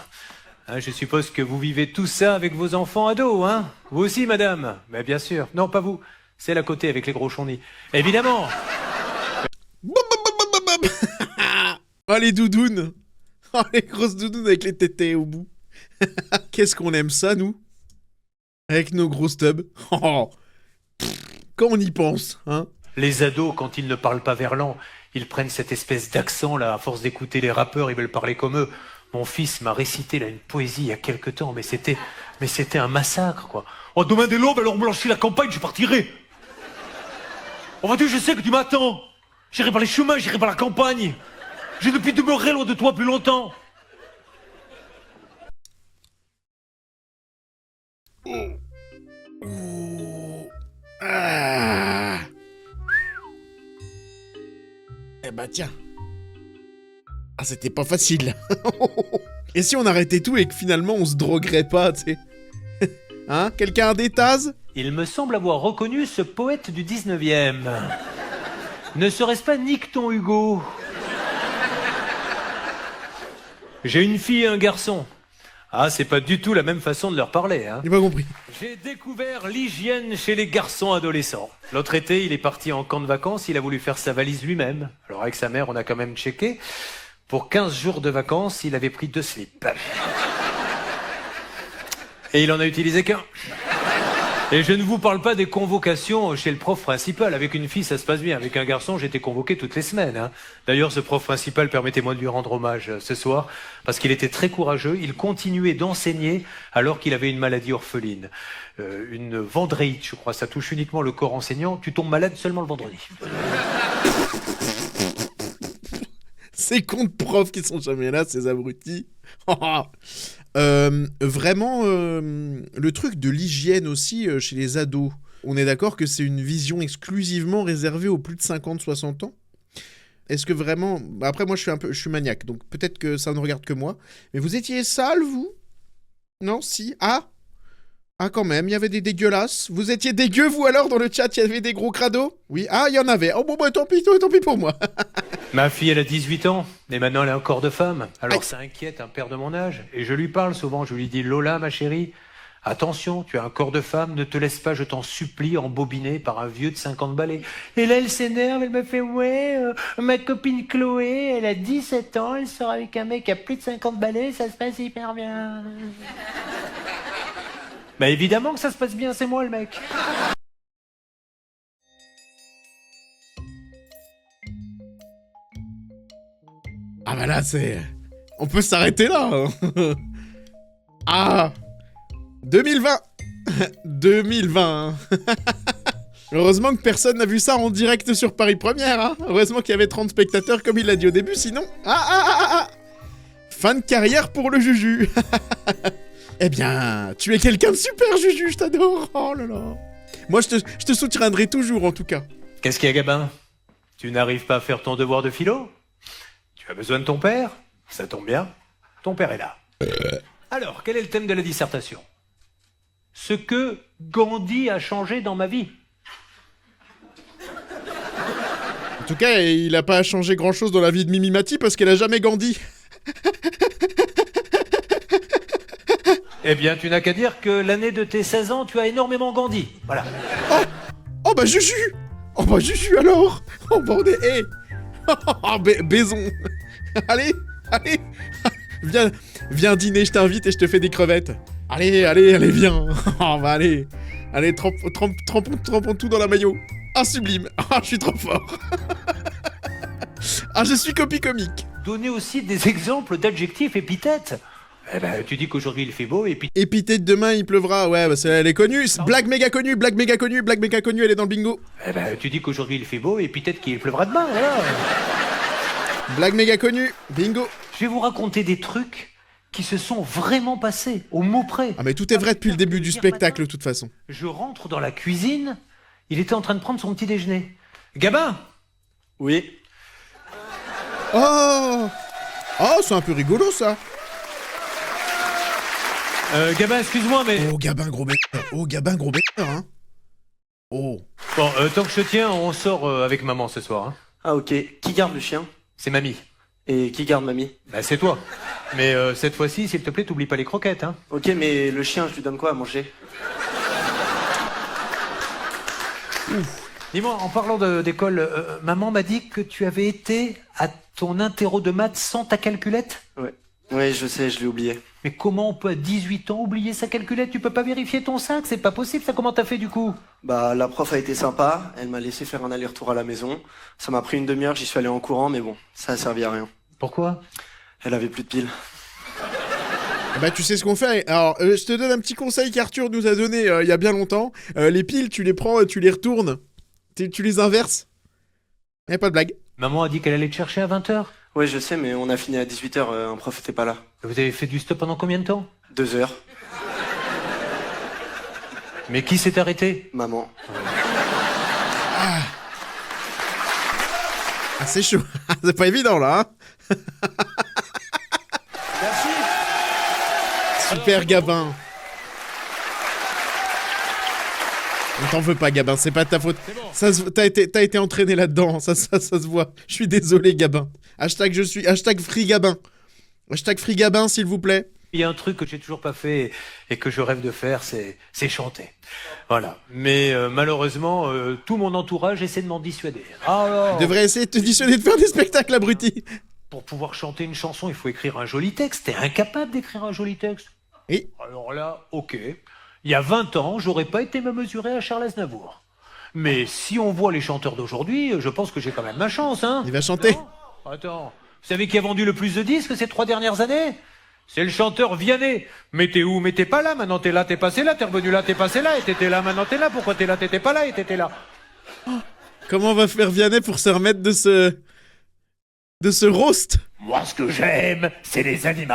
Hein, je suppose que vous vivez tout ça avec vos enfants ados, hein? Vous aussi, madame? Mais bien sûr. Non, pas vous. C'est à côté avec les gros chonnis. Évidemment. Oh, les doudounes. Oh, les grosses doudounes avec les tétés au bout. Qu'est-ce qu'on aime ça, nous? Avec nos grosses tubs. Oh. Quand on y pense, hein? Les ados, quand ils ne parlent pas verlan, ils prennent cette espèce d'accent, là, à force d'écouter les rappeurs, ils veulent parler comme eux. Mon fils m'a récité là une poésie il y a quelque temps, mais c'était un massacre, quoi. Oh, demain dès l'aube, alors on blanchit la campagne, je partirai. Oh, vas-y, je sais que tu m'attends. J'irai par les chemins, j'irai par la campagne. J'ai depuis demeuré loin de toi plus longtemps. Ah. Eh bah tiens. Ah, c'était pas facile. Et si on arrêtait tout et que finalement on se droguerait pas, tu sais? Hein? Quelqu'un a des tases? Il me semble avoir reconnu ce poète du 19e. Ne serait-ce pas Nicton Hugo? J'ai une fille et un garçon. Ah, c'est pas du tout la même façon de leur parler, hein. J'ai pas compris. J'ai découvert l'hygiène chez les garçons adolescents. L'autre été, il est parti en camp de vacances, il a voulu faire sa valise lui-même. Alors avec sa mère, on a quand même checké. Pour 15 jours de vacances, il avait pris 2 slips. Et il en a utilisé qu'un. Et je ne vous parle pas des convocations chez le prof principal. Avec une fille, ça se passe bien. Avec un garçon, j'étais convoqué toutes les semaines, hein. D'ailleurs, ce prof principal, permettez-moi de lui rendre hommage ce soir, parce qu'il était très courageux. Il continuait d'enseigner alors qu'il avait une maladie orpheline. Une vendréite, je crois. Ça touche uniquement le corps enseignant. Tu tombes malade seulement le vendredi. Ces cons de profs qui sont jamais là, ces abrutis. Vraiment, le truc de l'hygiène aussi chez les ados. On est d'accord que c'est une vision exclusivement réservée aux plus de 50-60 ans? Est-ce que vraiment... Après, moi, je suis maniaque, donc peut-être que ça ne regarde que moi. Mais vous étiez sale, vous? Non, si. Ah, quand même, il y avait des dégueulasses. Vous étiez dégueu, vous, alors, dans le chat? Il y avait des gros crados? Oui. Ah, il y en avait. Oh, bon, bah, tant pis pour moi. Ma fille, elle a 18 ans, et maintenant elle a un corps de femme. Alors ça inquiète un père de mon âge. Et je lui parle souvent, je lui dis, Lola, ma chérie, attention, tu as un corps de femme, ne te laisse pas, je t'en supplie, embobiner par un vieux de 50 balais. Et là, elle s'énerve, elle me fait, ouais, ma copine Chloé, elle a 17 ans, elle sort avec un mec qui a plus de 50 balais, ça se passe hyper bien. Bah évidemment que ça se passe bien, c'est moi le mec. Ah bah là, c'est... On peut s'arrêter là, hein. Ah 2020 2020 Heureusement que personne n'a vu ça en direct sur Paris Première, hein. Heureusement qu'il y avait 30 spectateurs comme il l'a dit au début, sinon... Fin de carrière pour le Juju. Eh bien, tu es quelqu'un de super, Juju, je t'adore. Oh là là. Moi, je te soutiendrai toujours, en tout cas. Qu'est-ce qu'il y a, Gabin? Tu n'arrives pas à faire ton devoir de philo? Tu as besoin de ton père? Ça tombe bien. Ton père est là. Alors, quel est le thème de la dissertation? Ce que Gandhi a changé dans ma vie. En tout cas, il a pas changé grand-chose dans la vie de Mimi Mati parce qu'elle a jamais Gandhi. Eh bien, tu n'as qu'à dire que l'année de tes 16 ans, tu as énormément Gandhi. Voilà. Oh bah Juju. Oh bah Juju alors. Oh bah on est... Hey. Oh, baison. Allez. Viens dîner, je t'invite et je te fais des crevettes. Allez, viens. Oh bah allez, trempons tout dans la maillot. Ah, sublime. Ah, je suis trop fort. Ah, je suis copie comique. Donnez aussi des exemples d'adjectifs épithètes. Eh ben, tu dis qu'aujourd'hui il fait beau et puis... Épithète demain, il pleuvra. Ouais, bah elle est connue. Blague méga connue, elle est dans le bingo. Eh ben, tu dis qu'aujourd'hui il fait beau et peut-être qu'il pleuvra demain, voilà. Blague méga connue, bingo. Je vais vous raconter des trucs qui se sont vraiment passés, au mot près. Ah mais tout est vrai depuis le début du spectacle, de toute façon. Je rentre dans la cuisine, il était en train de prendre son petit déjeuner. Gabin? Oui. Oh, c'est un peu rigolo, ça. Gabin, excuse-moi, mais... Oh, Gabin, gros bêteur, hein. Oh. Bon, tant que je tiens, on sort avec maman ce soir, hein. Ah ok. Qui garde le chien? C'est mamie. Et qui garde mamie? Bah, c'est toi. Mais cette fois-ci, s'il te plaît, t'oublies pas les croquettes, hein. Ok, mais le chien, je lui donne quoi à manger? Dis-moi, en parlant d'école, maman m'a dit que tu avais été à ton interro de maths sans ta calculette? Ouais. Ouais, je sais, je l'ai oublié. Mais comment on peut à 18 ans oublier sa calculette? Tu peux pas vérifier ton sac? C'est pas possible, ça. Comment t'as fait du coup? Bah, la prof a été sympa, elle m'a laissé faire un aller-retour à la maison. Ça m'a pris une demi-heure, j'y suis allé en courant, mais bon, ça a servi à rien. Pourquoi? Elle avait plus de piles. Bah tu sais ce qu'on fait. Alors je te donne un petit conseil qu'Arthur nous a donné il y a bien longtemps. Les piles, tu les prends, tu les retournes. Tu les inverses. Y'a pas de blague. Maman a dit qu'elle allait te chercher à 20h. Ouais, je sais, mais on a fini à 18h, un prof était pas là. Vous avez fait du stop pendant combien de temps? 2 heures. Mais qui s'est arrêté? Maman. Ah, c'est chaud. C'est pas évident là, hein. Merci. Super Gabin. On t'en veut pas, Gabin, c'est pas de ta faute. Bon. T'as été entraîné là-dedans, ça se voit. Je suis désolé, Gabin. Hashtag free Gabin. Hashtag frigabin, s'il vous plaît. Il y a un truc que j'ai toujours pas fait et que je rêve de faire, c'est chanter. Voilà. Mais malheureusement, tout mon entourage essaie de m'en dissuader. Alors, Je devrais essayer de te dissuader de faire des spectacles, abruti. pour pouvoir chanter une chanson, il faut écrire un joli texte. T'es incapable d'écrire un joli texte. Oui. Alors là, ok. Il y a 20 ans, j'aurais pas été me mesurer à Charles Aznavour. Mais si on voit les chanteurs d'aujourd'hui, je pense que j'ai quand même ma chance, hein. Il va chanter. Non. Attends, vous savez qui a vendu le plus de disques ces 3 dernières années? C'est le chanteur Vianney. Mais t'es où? Mais t'es pas là, maintenant t'es là, t'es passé là, t'es revenu là, t'es passé là, et t'étais là, maintenant t'es là, pourquoi t'es là, t'étais pas là, et t'étais là. Comment va faire Vianney pour se remettre de ce roast? Moi, ce que j'aime, c'est les animaux.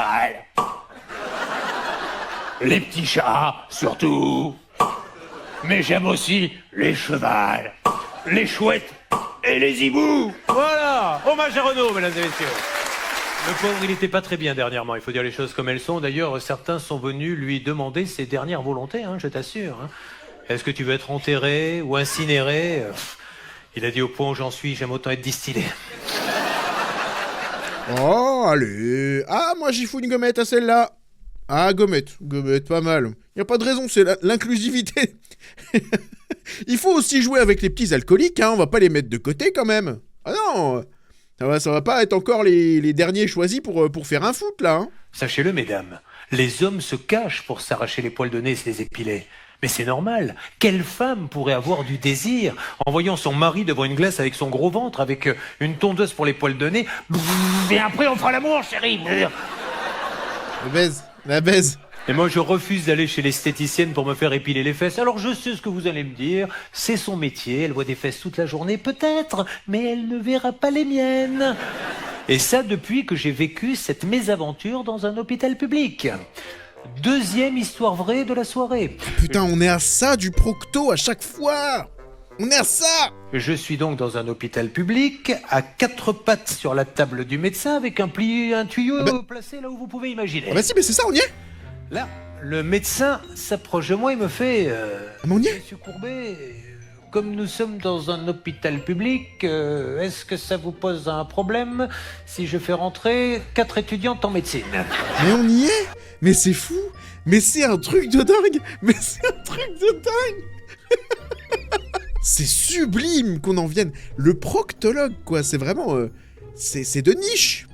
Les petits chats, surtout. Mais j'aime aussi les chevals, les chouettes et les hiboux. Voilà, hommage à Renaud, mesdames et messieurs. Le pauvre, il n'était pas très bien dernièrement, il faut dire les choses comme elles sont. D'ailleurs, certains sont venus lui demander ses dernières volontés, hein, je t'assure. Hein. Est-ce que tu veux être enterré ou incinéré? Il a dit au point où j'en suis, j'aime autant être distillé. Oh, allez. Ah, moi j'y fous une gommette à celle-là. Ah, gommette, pas mal. Y a pas de raison, c'est l'inclusivité. Il faut aussi jouer avec les petits alcooliques, hein, on va pas les mettre de côté quand même. Ah non, ça va pas être encore les derniers choisis pour faire un foot, là. Hein. Sachez-le, mesdames, les hommes se cachent pour s'arracher les poils de nez et se les épiler. Mais c'est normal. Quelle femme pourrait avoir du désir en voyant son mari devant une glace avec son gros ventre, avec une tondeuse pour les poils de nez? Et après, on fera l'amour, chérie. La baise. Et moi, je refuse d'aller chez l'esthéticienne pour me faire épiler les fesses. Alors, je sais ce que vous allez me dire. C'est son métier. Elle voit des fesses toute la journée, peut-être, mais elle ne verra pas les miennes. Et ça, depuis que j'ai vécu cette mésaventure dans un hôpital public. Deuxième histoire vraie de la soirée. Putain, on est à ça du procto à chaque fois. On est à ça. Je suis donc dans un hôpital public, à 4 pattes sur la table du médecin, avec un tuyau placé là où vous pouvez imaginer. Ah bah si, mais c'est ça, on y est. Là, le médecin s'approche de moi et me fait... Ah, mais on y est. Monsieur Courbet, comme nous sommes dans un hôpital public, est-ce que ça vous pose un problème si je fais rentrer 4 étudiantes en médecine? Mais on y est. Mais c'est fou. Mais c'est un truc de dingue. Mais c'est un truc de dingue. C'est sublime qu'on en vienne. Le proctologue, quoi. C'est vraiment... c'est de niche.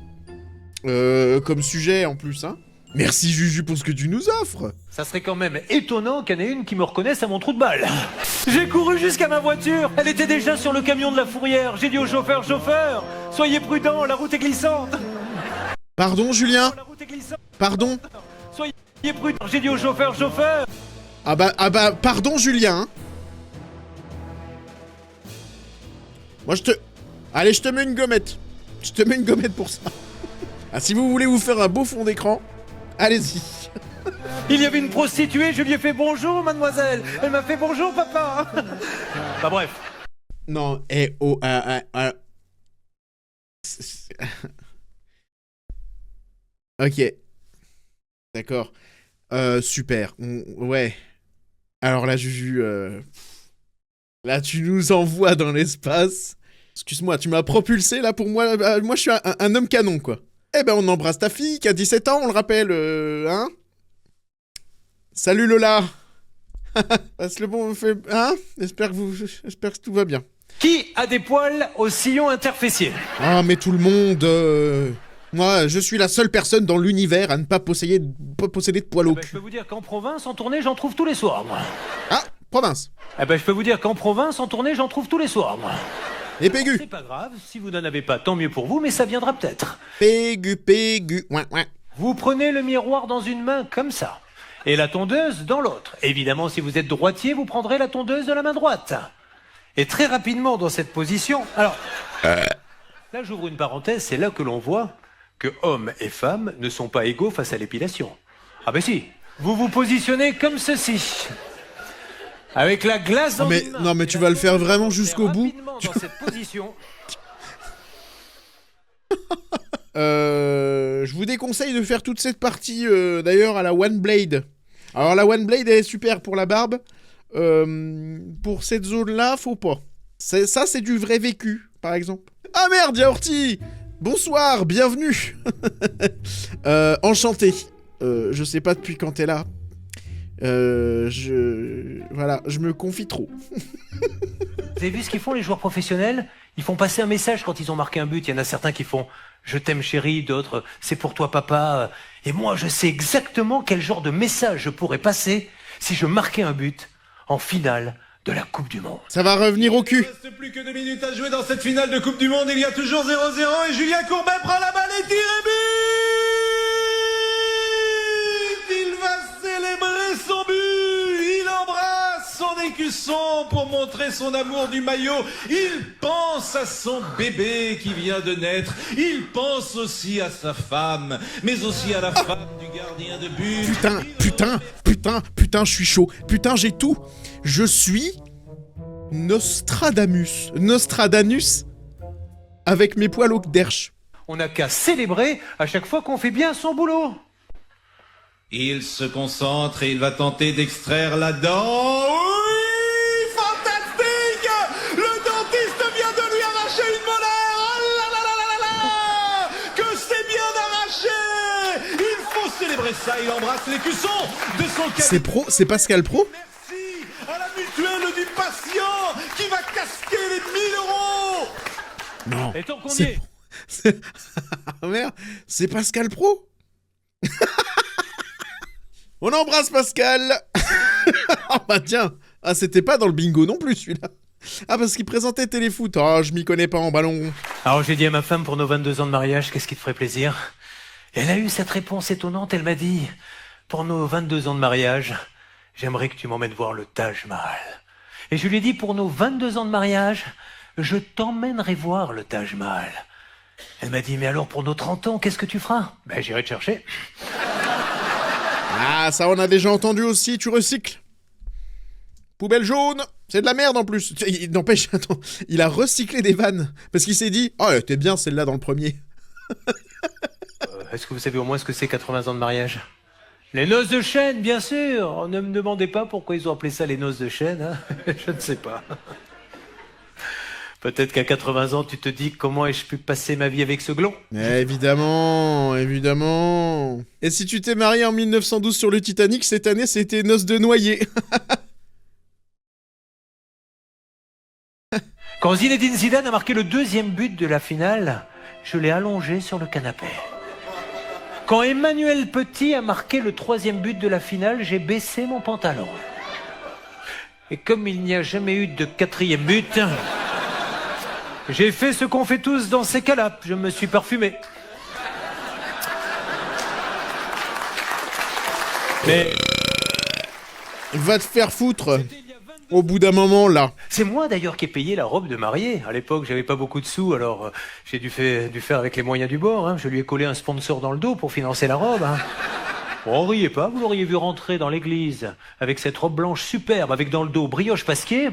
Comme sujet, en plus, hein. Merci, Juju, pour ce que tu nous offres. Ça serait quand même étonnant qu'il y en ait une qui me reconnaisse à mon trou de balle. J'ai couru jusqu'à ma voiture. Elle était déjà sur le camion de la fourrière. J'ai dit au chauffeur, soyez prudent, la route est glissante. Pardon, Julien. La route est glissante. Pardon. Soyez prudent. J'ai dit au chauffeur. Ah bah, pardon, Julien. Moi, Allez, je te mets une gommette. Je te mets une gommette pour ça. Ah, si vous voulez vous faire un beau fond d'écran, allez-y. Il y avait une prostituée, je lui ai fait bonjour, mademoiselle. Elle m'a fait bonjour, papa. Bah bref. Non, Ok. D'accord. Super. Ouais. Alors là, Juju, là, tu nous envoies dans l'espace. Excuse-moi, tu m'as propulsé, là, pour moi. Moi, je suis un homme canon, quoi. Eh ben, on embrasse ta fille, qui a 17 ans, on le rappelle, hein. Salut, Lola. Passe le bon... Hein. J'espère que tout va bien. Qui a des poils au sillon interfessier? Ah, mais tout le monde... Moi, je suis la seule personne dans l'univers à ne pas posséder de poils au Je cul. peux vous dire qu'en province, en tournée, j'en trouve tous les soirs, moi. Ah, province. Je peux vous dire qu'en province, en tournée, j'en trouve tous les soirs, moi. Et Pégu. C'est pas grave, si vous n'en avez pas, tant mieux pour vous, mais ça viendra peut-être. Pégu. Ouin. Vous prenez le miroir dans une main, comme ça, et la tondeuse dans l'autre. Évidemment, si vous êtes droitier, vous prendrez la tondeuse de la main droite. Et très rapidement, dans cette position... Alors, là, j'ouvre une parenthèse, c'est là que l'on voit que hommes et femmes ne sont pas égaux face à l'épilation. Ah ben si, vous vous positionnez comme ceci. Avec la glace dans une main. Non, mais tu vas le faire vraiment jusqu'au bout. Dans cette position. Je vous déconseille de faire toute cette partie, d'ailleurs, à la One Blade. Alors, la One Blade, elle est super pour la barbe. Pour cette zone-là, faut pas. Ça, c'est du vrai vécu, par exemple. Ah merde, Yaorti! Bonsoir, bienvenue. Enchanté. Je sais pas depuis quand t'es là. Voilà, je me confie trop. Vous avez vu ce qu'ils font les joueurs professionnels? Ils font passer un message quand ils ont marqué un but. Il y en a certains qui font « Je t'aime chérie », d'autres « C'est pour toi papa ». Et moi, je sais exactement quel genre de message je pourrais passer si je marquais un but en finale de la Coupe du Monde. Ça va revenir au cul. Il ne reste plus que 2 minutes à jouer dans cette finale de Coupe du Monde. Il y a toujours 0-0 et Julien Courbet prend la balle et tire et but. Il va célébrer son but. Il embrasse son écusson pour montrer son amour du maillot. Il pense à son bébé qui vient de naître. Il pense aussi à sa femme, mais aussi à la femme du gardien de but. Putain, je suis chaud. Putain, j'ai tout. Je suis Nostradamus avec mes poils au derche. On n'a qu'à célébrer à chaque fois qu'on fait bien son boulot. Il se concentre et il va tenter d'extraire la dent. Oui, fantastique! Le dentiste vient de lui arracher une molaire. Oh là là là là là là! Que c'est bien arraché! Il faut célébrer ça. Il embrasse l'écusson de son cabinet. C'est Pascal Pro? Merci à la mutuelle du patient qui va casquer les 1000 euros. Non. Et tant qu'on y est. Ah merde, c'est Pascal Pro. On embrasse Pascal. Oh bah tiens, ah c'était pas dans le bingo non plus celui-là. Ah parce qu'il présentait Téléfoot. Oh je m'y connais pas en ballon. Alors j'ai dit à ma femme pour nos 22 ans de mariage, qu'est-ce qui te ferait plaisir? Et elle a eu cette réponse étonnante, elle m'a dit, pour nos 22 ans de mariage, j'aimerais que tu m'emmènes voir le Taj Mahal. Et je lui ai dit, pour nos 22 ans de mariage, je t'emmènerai voir le Taj Mahal. Elle m'a dit, mais alors pour nos 30 ans, qu'est-ce que tu feras? Ben j'irai te chercher. Ah ça on a déjà entendu aussi, tu recycles. Poubelle jaune, c'est de la merde en plus. N'empêche, attends, il a recyclé des vannes. Parce qu'il s'est dit, oh elle était bien celle-là dans le premier. Est-ce que vous savez au moins ce que c'est 80 ans de mariage? Les noces de chêne, bien sûr. Ne me demandez pas pourquoi ils ont appelé ça les noces de chêne. Hein. Je ne sais pas. Peut-être qu'à 80 ans, tu te dis comment ai-je pu passer ma vie avec ce gland? Évidemment. Et si tu t'es marié en 1912 sur le Titanic, cette année, c'était noces de noyer. Quand Zinedine Zidane a marqué le 2e but de la finale, je l'ai allongé sur le canapé. Quand Emmanuel Petit a marqué le 3e but de la finale, j'ai baissé mon pantalon. Et comme il n'y a jamais eu de 4e but, j'ai fait ce qu'on fait tous dans ces cas-là. Je me suis parfumé. Mais... Va te faire foutre. Au bout d'un moment, là. C'est moi d'ailleurs qui ai payé la robe de mariée. À l'époque, j'avais pas beaucoup de sous, alors j'ai dû faire avec les moyens du bord. Hein. Je lui ai collé un sponsor dans le dos pour financer la robe. Hein. Bon, riez pas, vous l'auriez vu rentrer dans l'église avec cette robe blanche superbe, avec dans le dos brioche pasquier.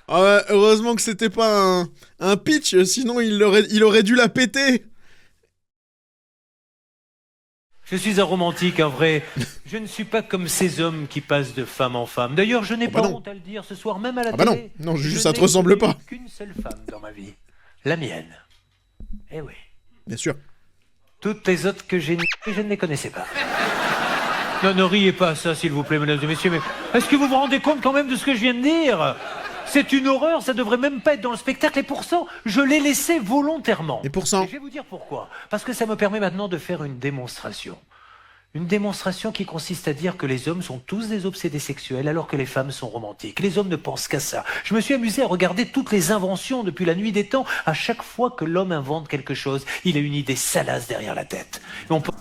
Ah ouais, heureusement que c'était pas un pitch, sinon il aurait dû la péter. Je suis un romantique, un vrai. Je ne suis pas comme ces hommes qui passent de femme en femme. D'ailleurs, je n'ai pas honte à le dire ce soir, même à la télé. Non, juste ça te ressemble pas. Qu'une seule femme dans ma vie, la mienne. Eh oui. Bien sûr. Toutes les autres que j'ai niquées, je ne les connaissais pas. Non, ne riez pas à ça, s'il vous plaît, mesdames et messieurs, mais est-ce que vous vous rendez compte quand même de ce que je viens de dire? C'est une horreur, ça devrait même pas être dans le spectacle, et pourtant, je l'ai laissé volontairement. Et pourtant. Et je vais vous dire pourquoi. Parce que ça me permet maintenant de faire une démonstration. Une démonstration qui consiste à dire que les hommes sont tous des obsédés sexuels alors que les femmes sont romantiques. Les hommes ne pensent qu'à ça. Je me suis amusé à regarder toutes les inventions depuis la nuit des temps. À chaque fois que l'homme invente quelque chose, il a une idée salace derrière la tête. Et on peut...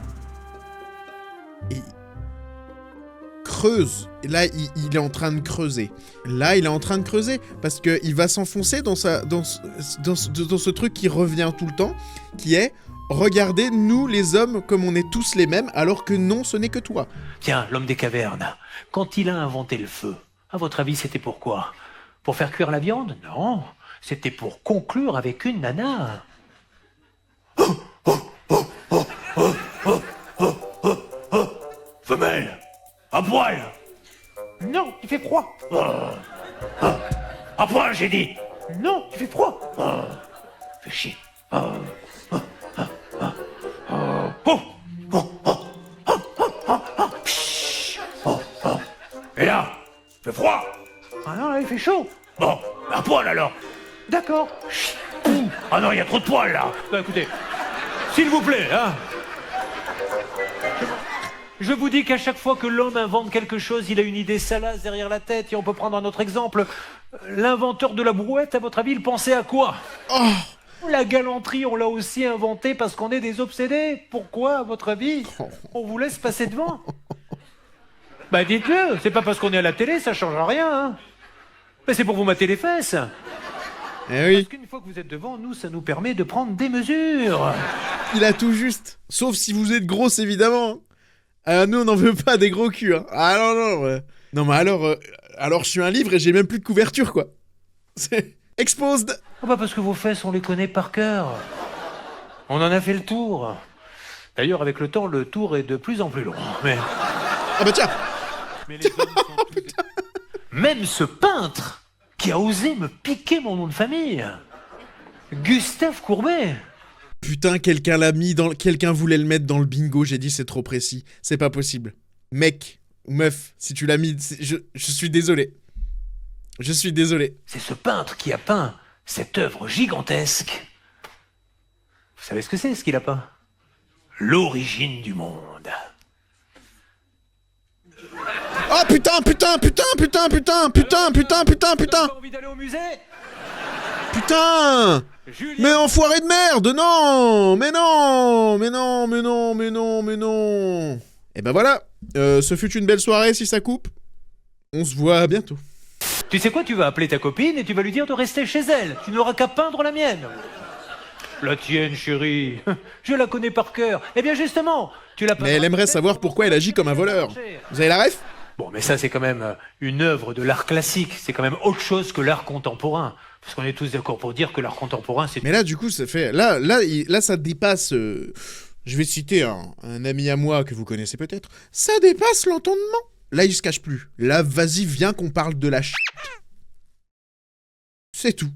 Creuse. Là, il est en train de creuser. Là, il est en train de creuser parce qu'il va s'enfoncer dans ce truc qui revient tout le temps, qui est regardez, nous, les hommes, comme on est tous les mêmes, alors que non, ce n'est que toi. Tiens, l'homme des cavernes, quand il a inventé le feu, à votre avis, c'était pourquoi? Pour faire cuire la viande? Non, c'était pour conclure avec une nana. Femelle, à poil. Non, il fait froid. À poil, j'ai dit. Non, il fait froid. fais chier. Oh, oh, oh, oh, oh, oh, oh, oh, oh, oh, oh, pshh, oh, oh. Et là, il fait froid. Ah non, là, il fait chaud. Bon, un poil alors. D'accord. Chut. Ah non, il y a trop de poils là. Bah, écoutez, s'il vous plaît, hein. Je vous dis qu'à chaque fois que l'homme invente quelque chose, il a une idée salace derrière la tête. Et on peut prendre un autre exemple. L'inventeur de la brouette, à votre avis, il pensait à quoi? Oh, La galanterie, on l'a aussi inventée parce qu'on est des obsédés. Pourquoi, à votre avis, on vous laisse passer devant? Bah dites-le, c'est pas parce qu'on est à la télé, ça changera rien. Hein. Mais c'est pour vous mater les fesses. eh oui, Parce qu'une fois que vous êtes devant, nous, ça nous permet de prendre des mesures. il a tout juste. Sauf si vous êtes grosse, évidemment. Alors nous, on n'en veut pas des gros culs. Hein. Ah non, non. Non, mais alors je suis un livre et j'ai même plus de couverture, quoi. C'est exposed. Oh bah parce que vos fesses, on les connaît par cœur. On en a fait le tour. D'ailleurs, avec le temps, le tour est de plus en plus long. Mais Ah bah tiens. les hommes sont tous... Même ce peintre qui a osé me piquer mon nom de famille. Gustave Courbet. Putain, quelqu'un l'a mis dans... Quelqu'un voulait le mettre dans le bingo, j'ai dit c'est trop précis. C'est pas possible. Mec ou meuf, si tu l'as mis... Je suis désolé. Je suis désolé. C'est ce peintre qui a peint cette œuvre gigantesque. Vous savez ce qu'il a peint? L'origine du monde. Oh putain, putain, putain, putain, putain, putain, putain, putain, putain. T'as envie d'aller au musée? Putain. Julien. Mais enfoiré de merde, non. Mais non. Mais non, mais non, mais non, mais non. Et ben voilà, ce fut une belle soirée si ça coupe. On se voit bientôt. Tu sais quoi, tu vas appeler ta copine et tu vas lui dire de rester chez elle. Tu n'auras qu'à peindre la mienne. La tienne, chérie. Je la connais par cœur. Eh bien justement, tu l'as pas... Mais elle aimerait savoir pourquoi elle agit comme un voleur. Vous avez la ref? Bon, mais ça, c'est quand même une œuvre de l'art classique. C'est quand même autre chose que l'art contemporain. Parce qu'on est tous d'accord pour dire que l'art contemporain, c'est... Mais là, du coup, ça fait... Là, ça dépasse... Je vais citer un ami à moi que vous connaissez peut-être. Ça dépasse l'entendement. Là, il se cache plus. Là, vas-y, viens qu'on parle de la C'est tout.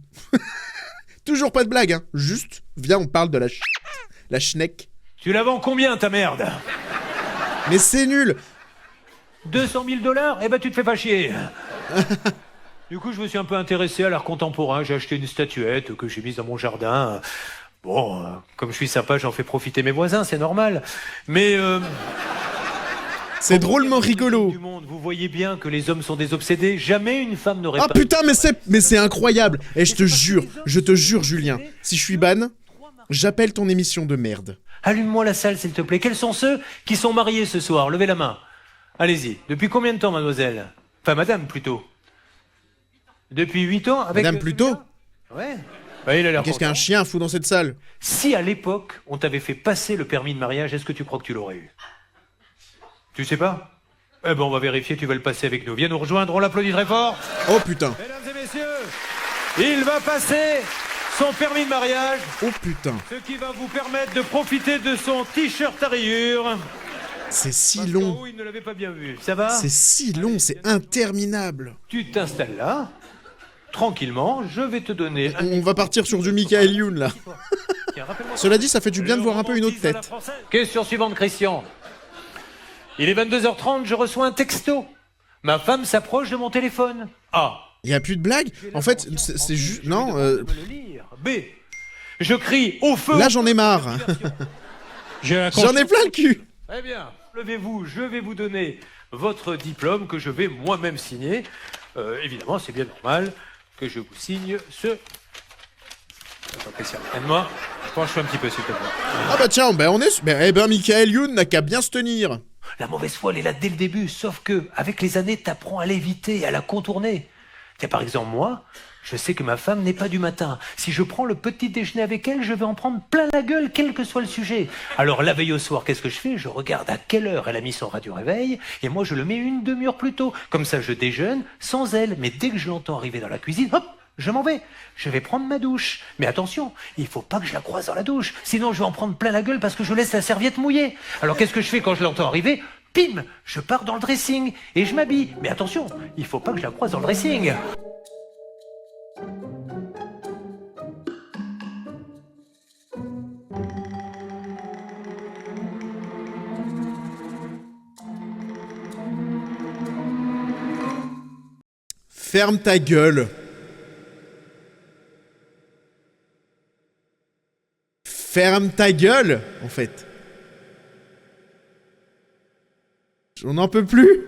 Toujours pas de blague, hein. Juste, viens, on parle de la schneck. Tu la vends combien, ta merde? Mais c'est nul. 200 000 $? Eh ben, tu te fais pas chier. Du coup, je me suis un peu intéressé à l'art contemporain. J'ai acheté une statuette que j'ai mise dans mon jardin. Bon, comme je suis sympa, j'en fais profiter mes voisins, c'est normal. Mais... C'est drôlement rigolo. Du monde, vous voyez bien que les hommes sont des obsédés. Jamais une femme n'aurait Ah pas... putain, mais c'est incroyable. Et je te jure, Julien, si je suis ban, j'appelle ton émission de merde. Allume-moi la salle, s'il te plaît. Quels sont ceux qui sont mariés ce soir? Levez la main. Allez-y. Depuis combien de temps, mademoiselle? Enfin, madame, plutôt. Depuis 8 ans avec... Madame, plutôt? Ouais. Ouais, il a l'air Qu'est-ce content. qu'un chien fout dans cette salle? Si à l'époque, on t'avait fait passer le permis de mariage, est-ce que tu crois que tu l'aurais eu? Tu sais pas? Eh ben, on va vérifier, tu vas le passer avec nous. Viens nous rejoindre, on l'applaudit très fort. Oh putain. Mesdames et messieurs, il va passer son permis de mariage, Oh putain. ce qui va vous permettre de profiter de son t-shirt à rayures. C'est si Parce qu'en long. haut, il ne l'avait pas bien vu. Ça va? C'est si long, c'est interminable. Tu t'installes là, tranquillement, je vais te donner... On va partir sur du Michael Youn, là. Tiens, rappelle-moi- Cela dit, ça fait du bien de voir un peu une autre tête. Question suivante, Christian. Il est 22h30, je reçois un texto. Ma femme s'approche de mon téléphone. A. Y a plus de blague? En fait, c'est juste... Non, Me le lire. B. Je crie au feu. là j'en ai marre. J'en ai plein le cul. Très bien. Levez-vous, je vais vous donner votre diplôme que je vais moi-même signer. Évidemment, c'est bien normal que je vous signe ce... Attends, Christian, aide-moi. Penche-toi un petit peu, s'il te plaît. Ah bah tiens, on est... Eh ben, Michael Youn n'a qu'à bien se tenir. La mauvaise foi, elle est là dès le début, sauf que, avec les années, t'apprends à l'éviter, à la contourner. Tiens, par exemple, moi, je sais que ma femme n'est pas du matin. Si je prends le petit déjeuner avec elle, je vais en prendre plein la gueule, quel que soit le sujet. Alors, la veille au soir, qu'est-ce que je fais? Je regarde à quelle heure elle a mis son radio-réveil, et moi, je le mets une demi-heure plus tôt. Comme ça, je déjeune sans elle. Mais dès que je l'entends arriver dans la cuisine, hop, je m'en vais. Je vais prendre ma douche. Mais attention, il faut pas que je la croise dans la douche. Sinon, je vais en prendre plein la gueule parce que je laisse la serviette mouillée. Alors, qu'est-ce que je fais quand je l'entends arriver? Pim, je pars dans le dressing et je m'habille. Mais attention, il faut pas que je la croise dans le dressing. Ferme ta gueule. Ferme ta gueule, en fait. On n'en peut plus.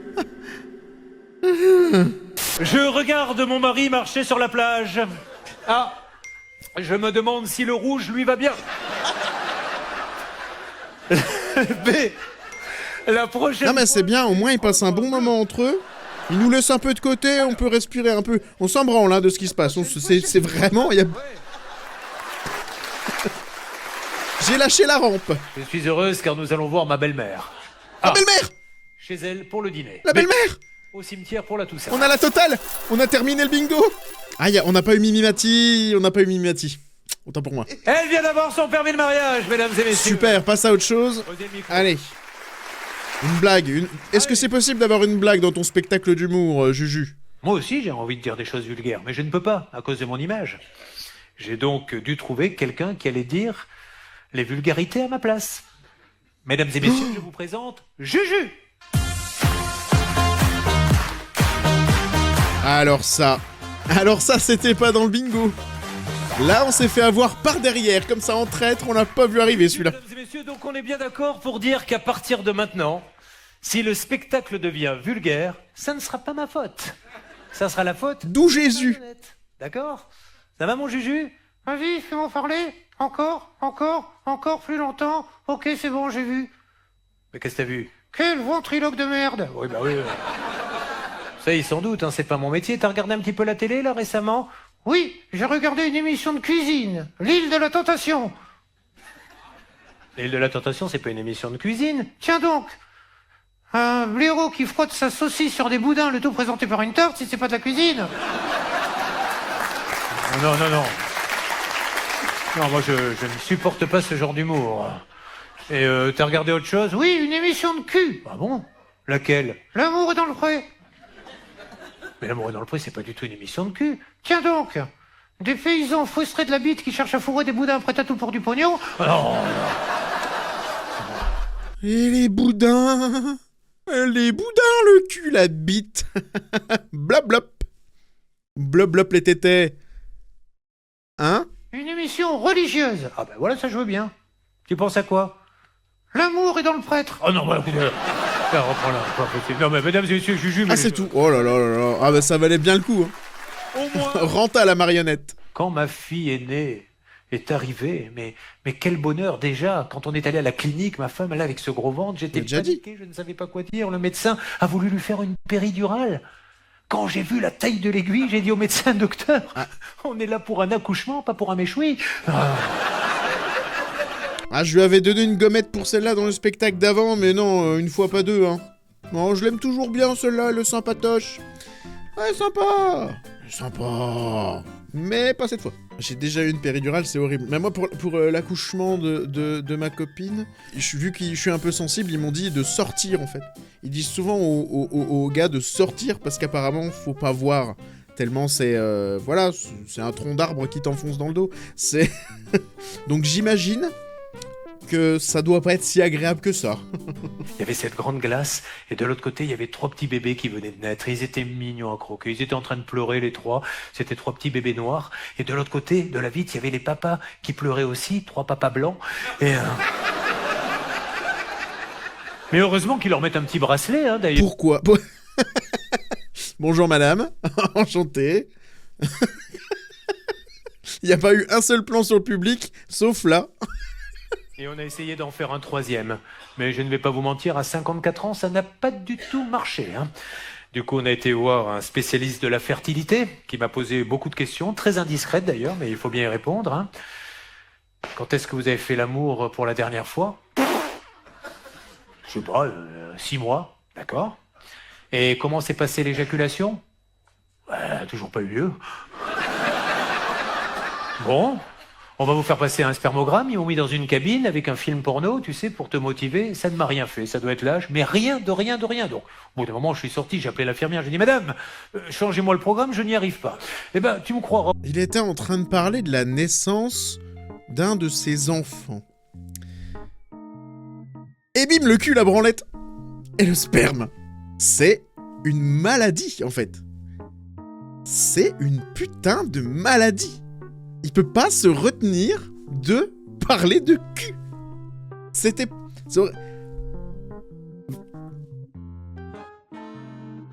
Je regarde mon mari marcher sur la plage. Ah, je me demande si le rouge lui va bien. Mais la prochaine Non mais c'est bien, au moins ils passent un bon moment entre eux. Ils nous laissent un peu de côté, on peut respirer un peu. On s'en branle hein, de ce qui se passe. C'est vraiment... J'ai lâché la rampe. Je suis heureuse car nous allons voir ma belle-mère. La belle-mère. Chez elle pour le dîner. La belle-mère. Au cimetière pour la Toussaint. On a la totale. On a terminé le bingo. Ah, on n'a pas eu Mimimati. Autant pour moi. Elle vient d'avoir son permis de mariage, mesdames et messieurs. Super, passe à autre chose. Allez. Une blague. Est-ce que c'est possible d'avoir une blague dans ton spectacle d'humour, Juju? Moi aussi, j'ai envie de dire des choses vulgaires, mais je ne peux pas, à cause de mon image. J'ai donc dû trouver quelqu'un qui allait dire les vulgarités à ma place. Mesdames et messieurs, je vous présente Juju. Alors ça, c'était pas dans le bingo. Là, on s'est fait avoir par derrière, comme ça en traître, on l'a pas vu arriver celui-là. Mesdames et messieurs, donc on est bien d'accord pour dire qu'à partir de maintenant, si le spectacle devient vulgaire, ça ne sera pas ma faute. Ça sera la faute d'où Jésus. D'accord? Ça va mon Juju? Vas-y, fais-moi parler. Encore plus longtemps. Ok, c'est bon, j'ai vu. Mais qu'est-ce que t'as vu? Quel ventriloque de merde. Oui, bah oui. Ça, il s'en doute, hein, c'est pas mon métier. T'as regardé un petit peu la télé, là, récemment? Oui, j'ai regardé une émission de cuisine. L'île de la Tentation. L'île de la Tentation, c'est pas une émission de cuisine. Tiens donc. Un blaireau qui frotte sa saucisse sur des boudins, le tout présenté par une tarte, si c'est pas de la cuisine. Non. Non, moi, je ne supporte pas ce genre d'humour. Et t'as regardé autre chose? Oui, une émission de cul. Ah bon? Laquelle? L'amour est dans le pré. Mais L'amour est dans le pré, c'est pas du tout une émission de cul. Tiens donc. Des paysans frustrés de la bite qui cherchent à fourrer des boudins prêts à tout pour du pognon. Non. Et les boudins, le cul, la bite. Blop blop. Blop blop les tétés. Hein? Une émission religieuse. Ah ben voilà, ça je veux bien. Tu penses à quoi? L'amour est dans le prêtre. Oh non, voilà, reprends-la, pas possible. Non mais mesdames et messieurs, Juju... Ah c'est tout. Oh là là là là. Ah bah ça valait bien le coup. Hein. Au moins... Renta la marionnette. Quand ma fille est arrivée, mais quel bonheur déjà. Quand on est allé à la clinique, ma femme, là, avec ce gros ventre, j'étais paniqué, je ne savais pas quoi dire. Le médecin a voulu lui faire une péridurale. Quand j'ai vu la taille de l'aiguille, j'ai dit au médecin, docteur, on est là pour un accouchement, pas pour un méchoui. Ah, je lui avais donné une gommette pour celle-là dans le spectacle d'avant, mais non, une fois pas deux, hein. Non, je l'aime toujours bien, celle-là, le sympatoche. Ouais, sympa. Sympa. Mais pas cette fois. J'ai déjà eu une péridurale, c'est horrible. Mais moi, pour l'accouchement de ma copine, vu que je suis un peu sensible, ils m'ont dit de sortir, en fait. Ils disent souvent aux gars de sortir, parce qu'apparemment, faut pas voir. Tellement c'est... voilà, c'est un tronc d'arbre qui t'enfonce dans le dos. C'est... Donc j'imagine que ça doit pas être si agréable que ça. Il y avait cette grande glace, et de l'autre côté, il y avait 3 petits bébés qui venaient de naître. Ils étaient mignons à croquer. Ils étaient en train de pleurer, les 3. C'était 3 petits bébés noirs. Et de l'autre côté de la vitre, il y avait les papas qui pleuraient aussi, 3 papas blancs. Et... Mais heureusement qu'ils leur mettent un petit bracelet, hein, d'ailleurs. Pourquoi? Bonjour madame, enchanté. Il n'y a pas eu un seul plan sur le public, sauf là. Et on a essayé d'en faire un 3e. Mais je ne vais pas vous mentir, à 54 ans, ça n'a pas du tout marché. Hein. Du coup, on a été voir un spécialiste de la fertilité, qui m'a posé beaucoup de questions, très indiscrètes d'ailleurs, mais il faut bien y répondre. Hein. Quand est-ce que vous avez fait l'amour pour la dernière fois? Je sais pas, 6 mois, d'accord. Et comment s'est passée l'éjaculation? Toujours pas eu lieu. Bon, on va vous faire passer un spermogramme, ils m'ont mis dans une cabine avec un film porno, tu sais, pour te motiver. Ça ne m'a rien fait, ça doit être l'âge, mais rien de rien de rien. Donc, au bout d'un moment, je suis sorti, j'ai appelé l'infirmière, j'ai dit, madame, changez-moi le programme, je n'y arrive pas. Eh ben, tu me croiras. Il était en train de parler de la naissance d'un de ses enfants. Et bim, le cul, la branlette. Et le sperme. C'est une maladie, en fait. C'est une putain de maladie. Il peut pas se retenir de parler de cul. C'était...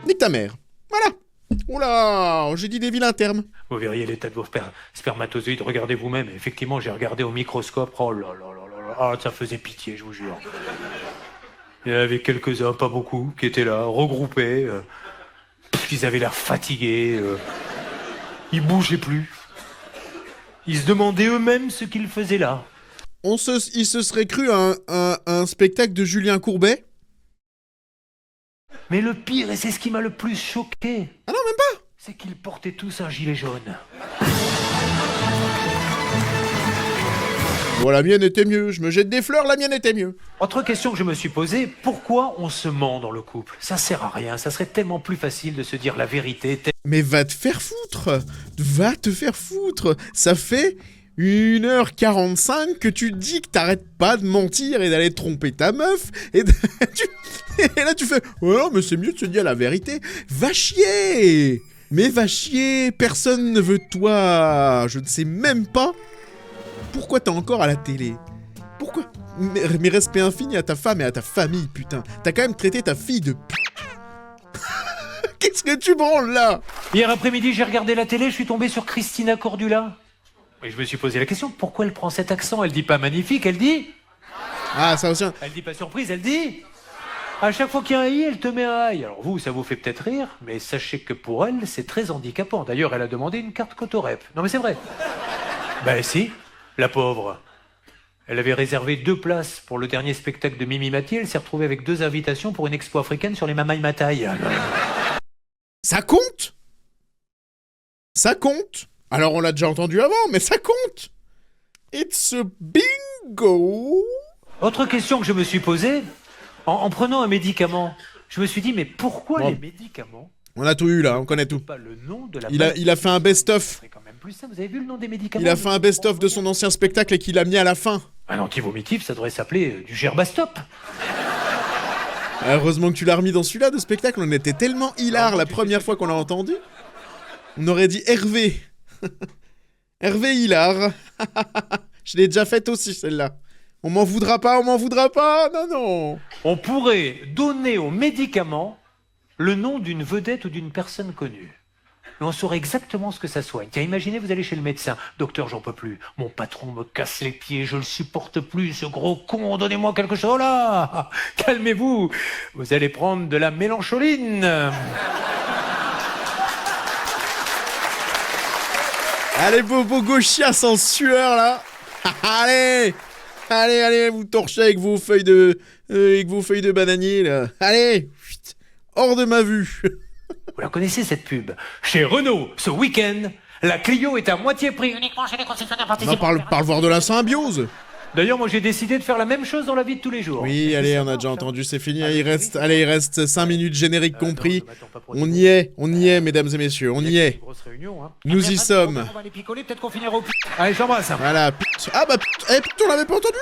Nique ta mère. Voilà. Oula, j'ai dit des vilains termes. Vous verriez l'état de vos spermatozoïdes, regardez vous-même. Effectivement, j'ai regardé au microscope. Oh là là là là là, ah, ça faisait pitié, je vous jure. Il y avait quelques-uns, pas beaucoup, qui étaient là, regroupés. Ils avaient l'air fatigués. Ils bougeaient plus. Ils se demandaient eux-mêmes ce qu'ils faisaient là. Il se serait cru à un spectacle de Julien Courbet. Mais le pire, et c'est ce qui m'a le plus choqué... Ah non, même pas. C'est qu'ils portaient tous un gilet jaune. Bon, la mienne était mieux. Je me jette des fleurs, la mienne était mieux. Autre question que je me suis posée, pourquoi on se ment dans le couple? Ça sert à rien, ça serait tellement plus facile de se dire la vérité. Mais va te faire foutre. Va te faire foutre. Ça fait 1h45 que tu dis que t'arrêtes pas de mentir et d'aller tromper ta meuf. Et là, tu fais « Oh non, mais c'est mieux de se dire la vérité. » Va chier. Mais va chier. Personne ne veut de toi. Je ne sais même pas pourquoi t'es encore à la télé. Pourquoi? Mes respects infinis à ta femme et à ta famille, putain. T'as quand même traité ta fille de pute. Qu'est-ce que tu branles, là? Hier après-midi, j'ai regardé la télé, je suis tombé sur Christina Cordula. Et je me suis posé la question, pourquoi elle prend cet accent? Elle dit pas magnifique, elle dit... Ah, ça aussi... Elle dit pas surprise, elle dit... À chaque fois qu'il y a un i, elle te met un aïe. Alors vous, ça vous fait peut-être rire, mais sachez que pour elle, c'est très handicapant. D'ailleurs, elle a demandé une carte Cotorep. Non mais c'est vrai. Ben si, la pauvre. Elle avait réservé 2 places pour le dernier spectacle de Mimi Mati. Elle s'est retrouvée avec 2 invitations pour une expo africaine sur les Mamai Matai. Ça compte? Ça compte? Alors on l'a déjà entendu avant, mais ça compte. It's a bingo. Autre question que je me suis posée, en prenant un médicament, je me suis dit, mais pourquoi Bon. les médicaments... On a tout eu là, on connaît tout. Pas le nom de la Il a fait un best-of. C'est quand même plus ça, vous avez vu le nom des médicaments? Il a fait un best-of de son ancien spectacle et qu'il a mis à la fin. Un antivomitif, ça devrait s'appeler du Gerbastop. Heureusement que tu l'as remis dans celui-là de spectacle, on était tellement hilar la première fois qu'on l'a entendu. On aurait dit Hervé. Hervé hilar. Je l'ai déjà faite aussi celle-là. On m'en voudra pas, non, non. On pourrait donner aux médicaments le nom d'une vedette ou d'une personne connue. Et on saurait exactement ce que ça soigne. Tiens, imaginez, vous allez chez le médecin. Docteur, j'en peux plus. Mon patron me casse les pieds, je le supporte plus, ce gros con, donnez-moi quelque chose. Oh là! Calmez-vous. Vous allez prendre de la mélancholine. Allez, Bobo Gauchia sans sueur, là. Allez, vous torchez avec vos feuilles de bananier, là. Allez, chut, hors de ma vue. Vous la connaissez, cette pub? Chez Renault, ce week-end, la Clio est à moitié prix. Uniquement chez les concessionnaires On participants. parle voir de la symbiose. D'ailleurs, moi, j'ai décidé de faire la même chose dans la vie de tous les jours. Oui, allez, on a déjà entendu, c'est fini. Il reste 5 minutes, générique compris. On y est, mesdames et messieurs, on y est. Nous y sommes. On va les picoler, peut-être qu'on finira au pire. Allez, j'embrasse. Voilà, pute. Ah bah pute, putain, on l'avait pas entendu.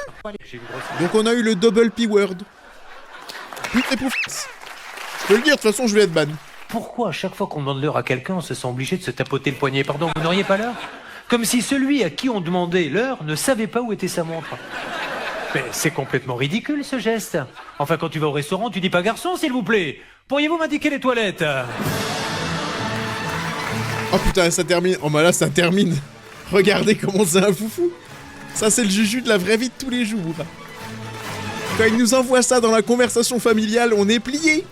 Donc on a eu le double P-word. Pute et pouf. Je peux le dire, de toute façon, je vais être ban. Pourquoi, à chaque fois qu'on demande l'heure à quelqu'un, on se sent obligé de se tapoter le poignet? Pardon, vous n'auriez pas l'heure? Comme si celui à qui on demandait l'heure ne savait pas où était sa montre. Mais c'est complètement ridicule, ce geste. Enfin, quand tu vas au restaurant, tu dis pas garçon, s'il vous plaît. Pourriez-vous m'indiquer les toilettes? Oh putain, ça termine. Oh bah là, ça termine. Regardez comment c'est un foufou. Ça, c'est le juju de la vraie vie de tous les jours. Quand il nous envoie ça dans la conversation familiale, on est plié.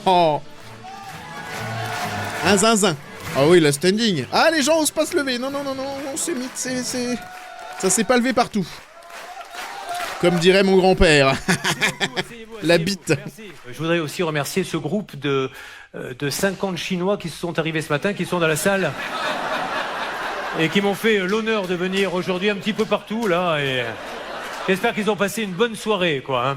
Oh. Un zinzin. Ah oui, la standing. Ah, les gens osent pas se lever. Non, c'est mythe, c'est... Ça s'est pas levé partout. Comme dirait mon grand-père. La bite. Merci. Je voudrais aussi remercier ce groupe de 50 Chinois qui se sont arrivés ce matin, qui sont dans la salle et qui m'ont fait l'honneur de venir aujourd'hui un petit peu partout, là, et j'espère qu'ils ont passé une bonne soirée, quoi. Hein.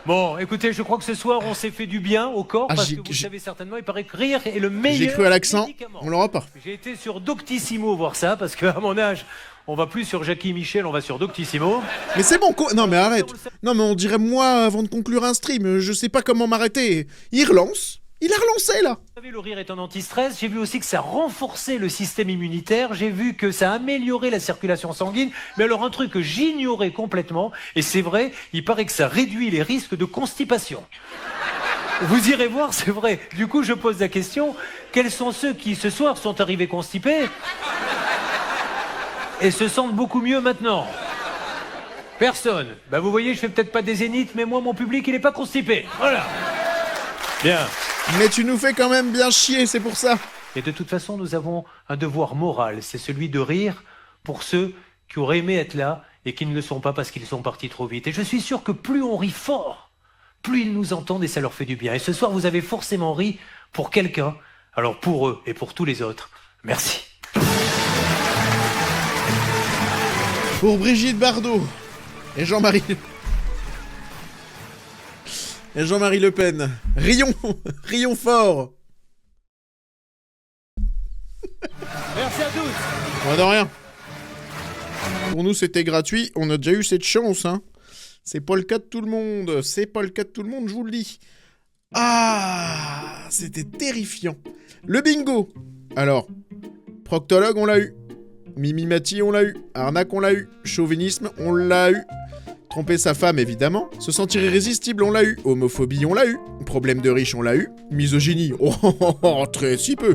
Bon, écoutez, je crois que ce soir, on s'est fait du bien au corps, parce que vous le savez certainement, il paraît que rire est le meilleur. J'ai cru à l'accent, médicament. on l'aura pas. J'ai été sur Doctissimo voir ça, parce qu'à mon âge, on va plus sur Jackie Michel, on va sur Doctissimo. Mais c'est bon, non mais arrête. Non mais on dirait moi avant de conclure un stream, je sais pas comment m'arrêter. Il relance, Il a relancé, là. Vous savez, le rire est un anti-stress. J'ai vu aussi que ça renforçait le système immunitaire. J'ai vu que ça améliorait la circulation sanguine. Mais alors, un truc que j'ignorais complètement, et c'est vrai, il paraît que ça réduit les risques de constipation. Vous irez voir, c'est vrai. Du coup, je pose la question, quels sont ceux qui, ce soir, sont arrivés constipés et se sentent beaucoup mieux maintenant? Personne. Bah, vous voyez, je fais peut-être pas des zéniths, mais moi, mon public, il est pas constipé. Voilà. Bien. Mais tu nous fais quand même bien chier, c'est pour ça. Et de toute façon, nous avons un devoir moral, c'est celui de rire pour ceux qui auraient aimé être là et qui ne le sont pas parce qu'ils sont partis trop vite. Et je suis sûr que plus on rit fort, plus ils nous entendent et ça leur fait du bien. Et ce soir, vous avez forcément ri pour quelqu'un. Alors pour eux et pour tous les autres, merci. Pour Brigitte Bardot et Jean-Marie... Et Jean-Marie Le Pen. Rions, rions fort. Merci à tous. Moi de rien. Pour nous, c'était gratuit. On a déjà eu cette chance, hein. C'est pas le cas de tout le monde. C'est pas le cas de tout le monde, je vous le dis. Ah, c'était terrifiant. Le bingo. Alors, proctologue, on l'a eu. Mimimati, on l'a eu. Arnaque, on l'a eu. Chauvinisme, on l'a eu. Tromper sa femme, évidemment. Se sentir irrésistible, on l'a eu. Homophobie, on l'a eu. Problème de riche, on l'a eu. Misogynie, très si peu.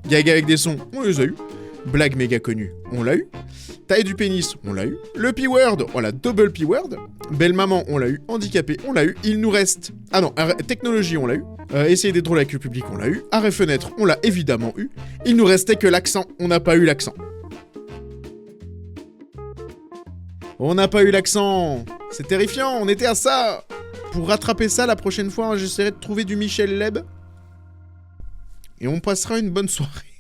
Gag avec des sons, on les a eu. Blague méga connue, on l'a eu. Taille du pénis, on l'a eu. Le P-word, oh la double P-word. Belle maman, on l'a eu. Handicapé, on l'a eu. Il nous reste... Ah non, technologie, on l'a eu. Essayer d'être drôle avec le public, on l'a eu. Arrêt fenêtre, on l'a évidemment eu. Il nous restait que l'accent, on n'a pas eu l'accent. On n'a pas eu l'accent. C'est terrifiant, on était à ça. Pour rattraper ça, la prochaine fois, j'essaierai de trouver du Michel Leb. Et on passera une bonne soirée.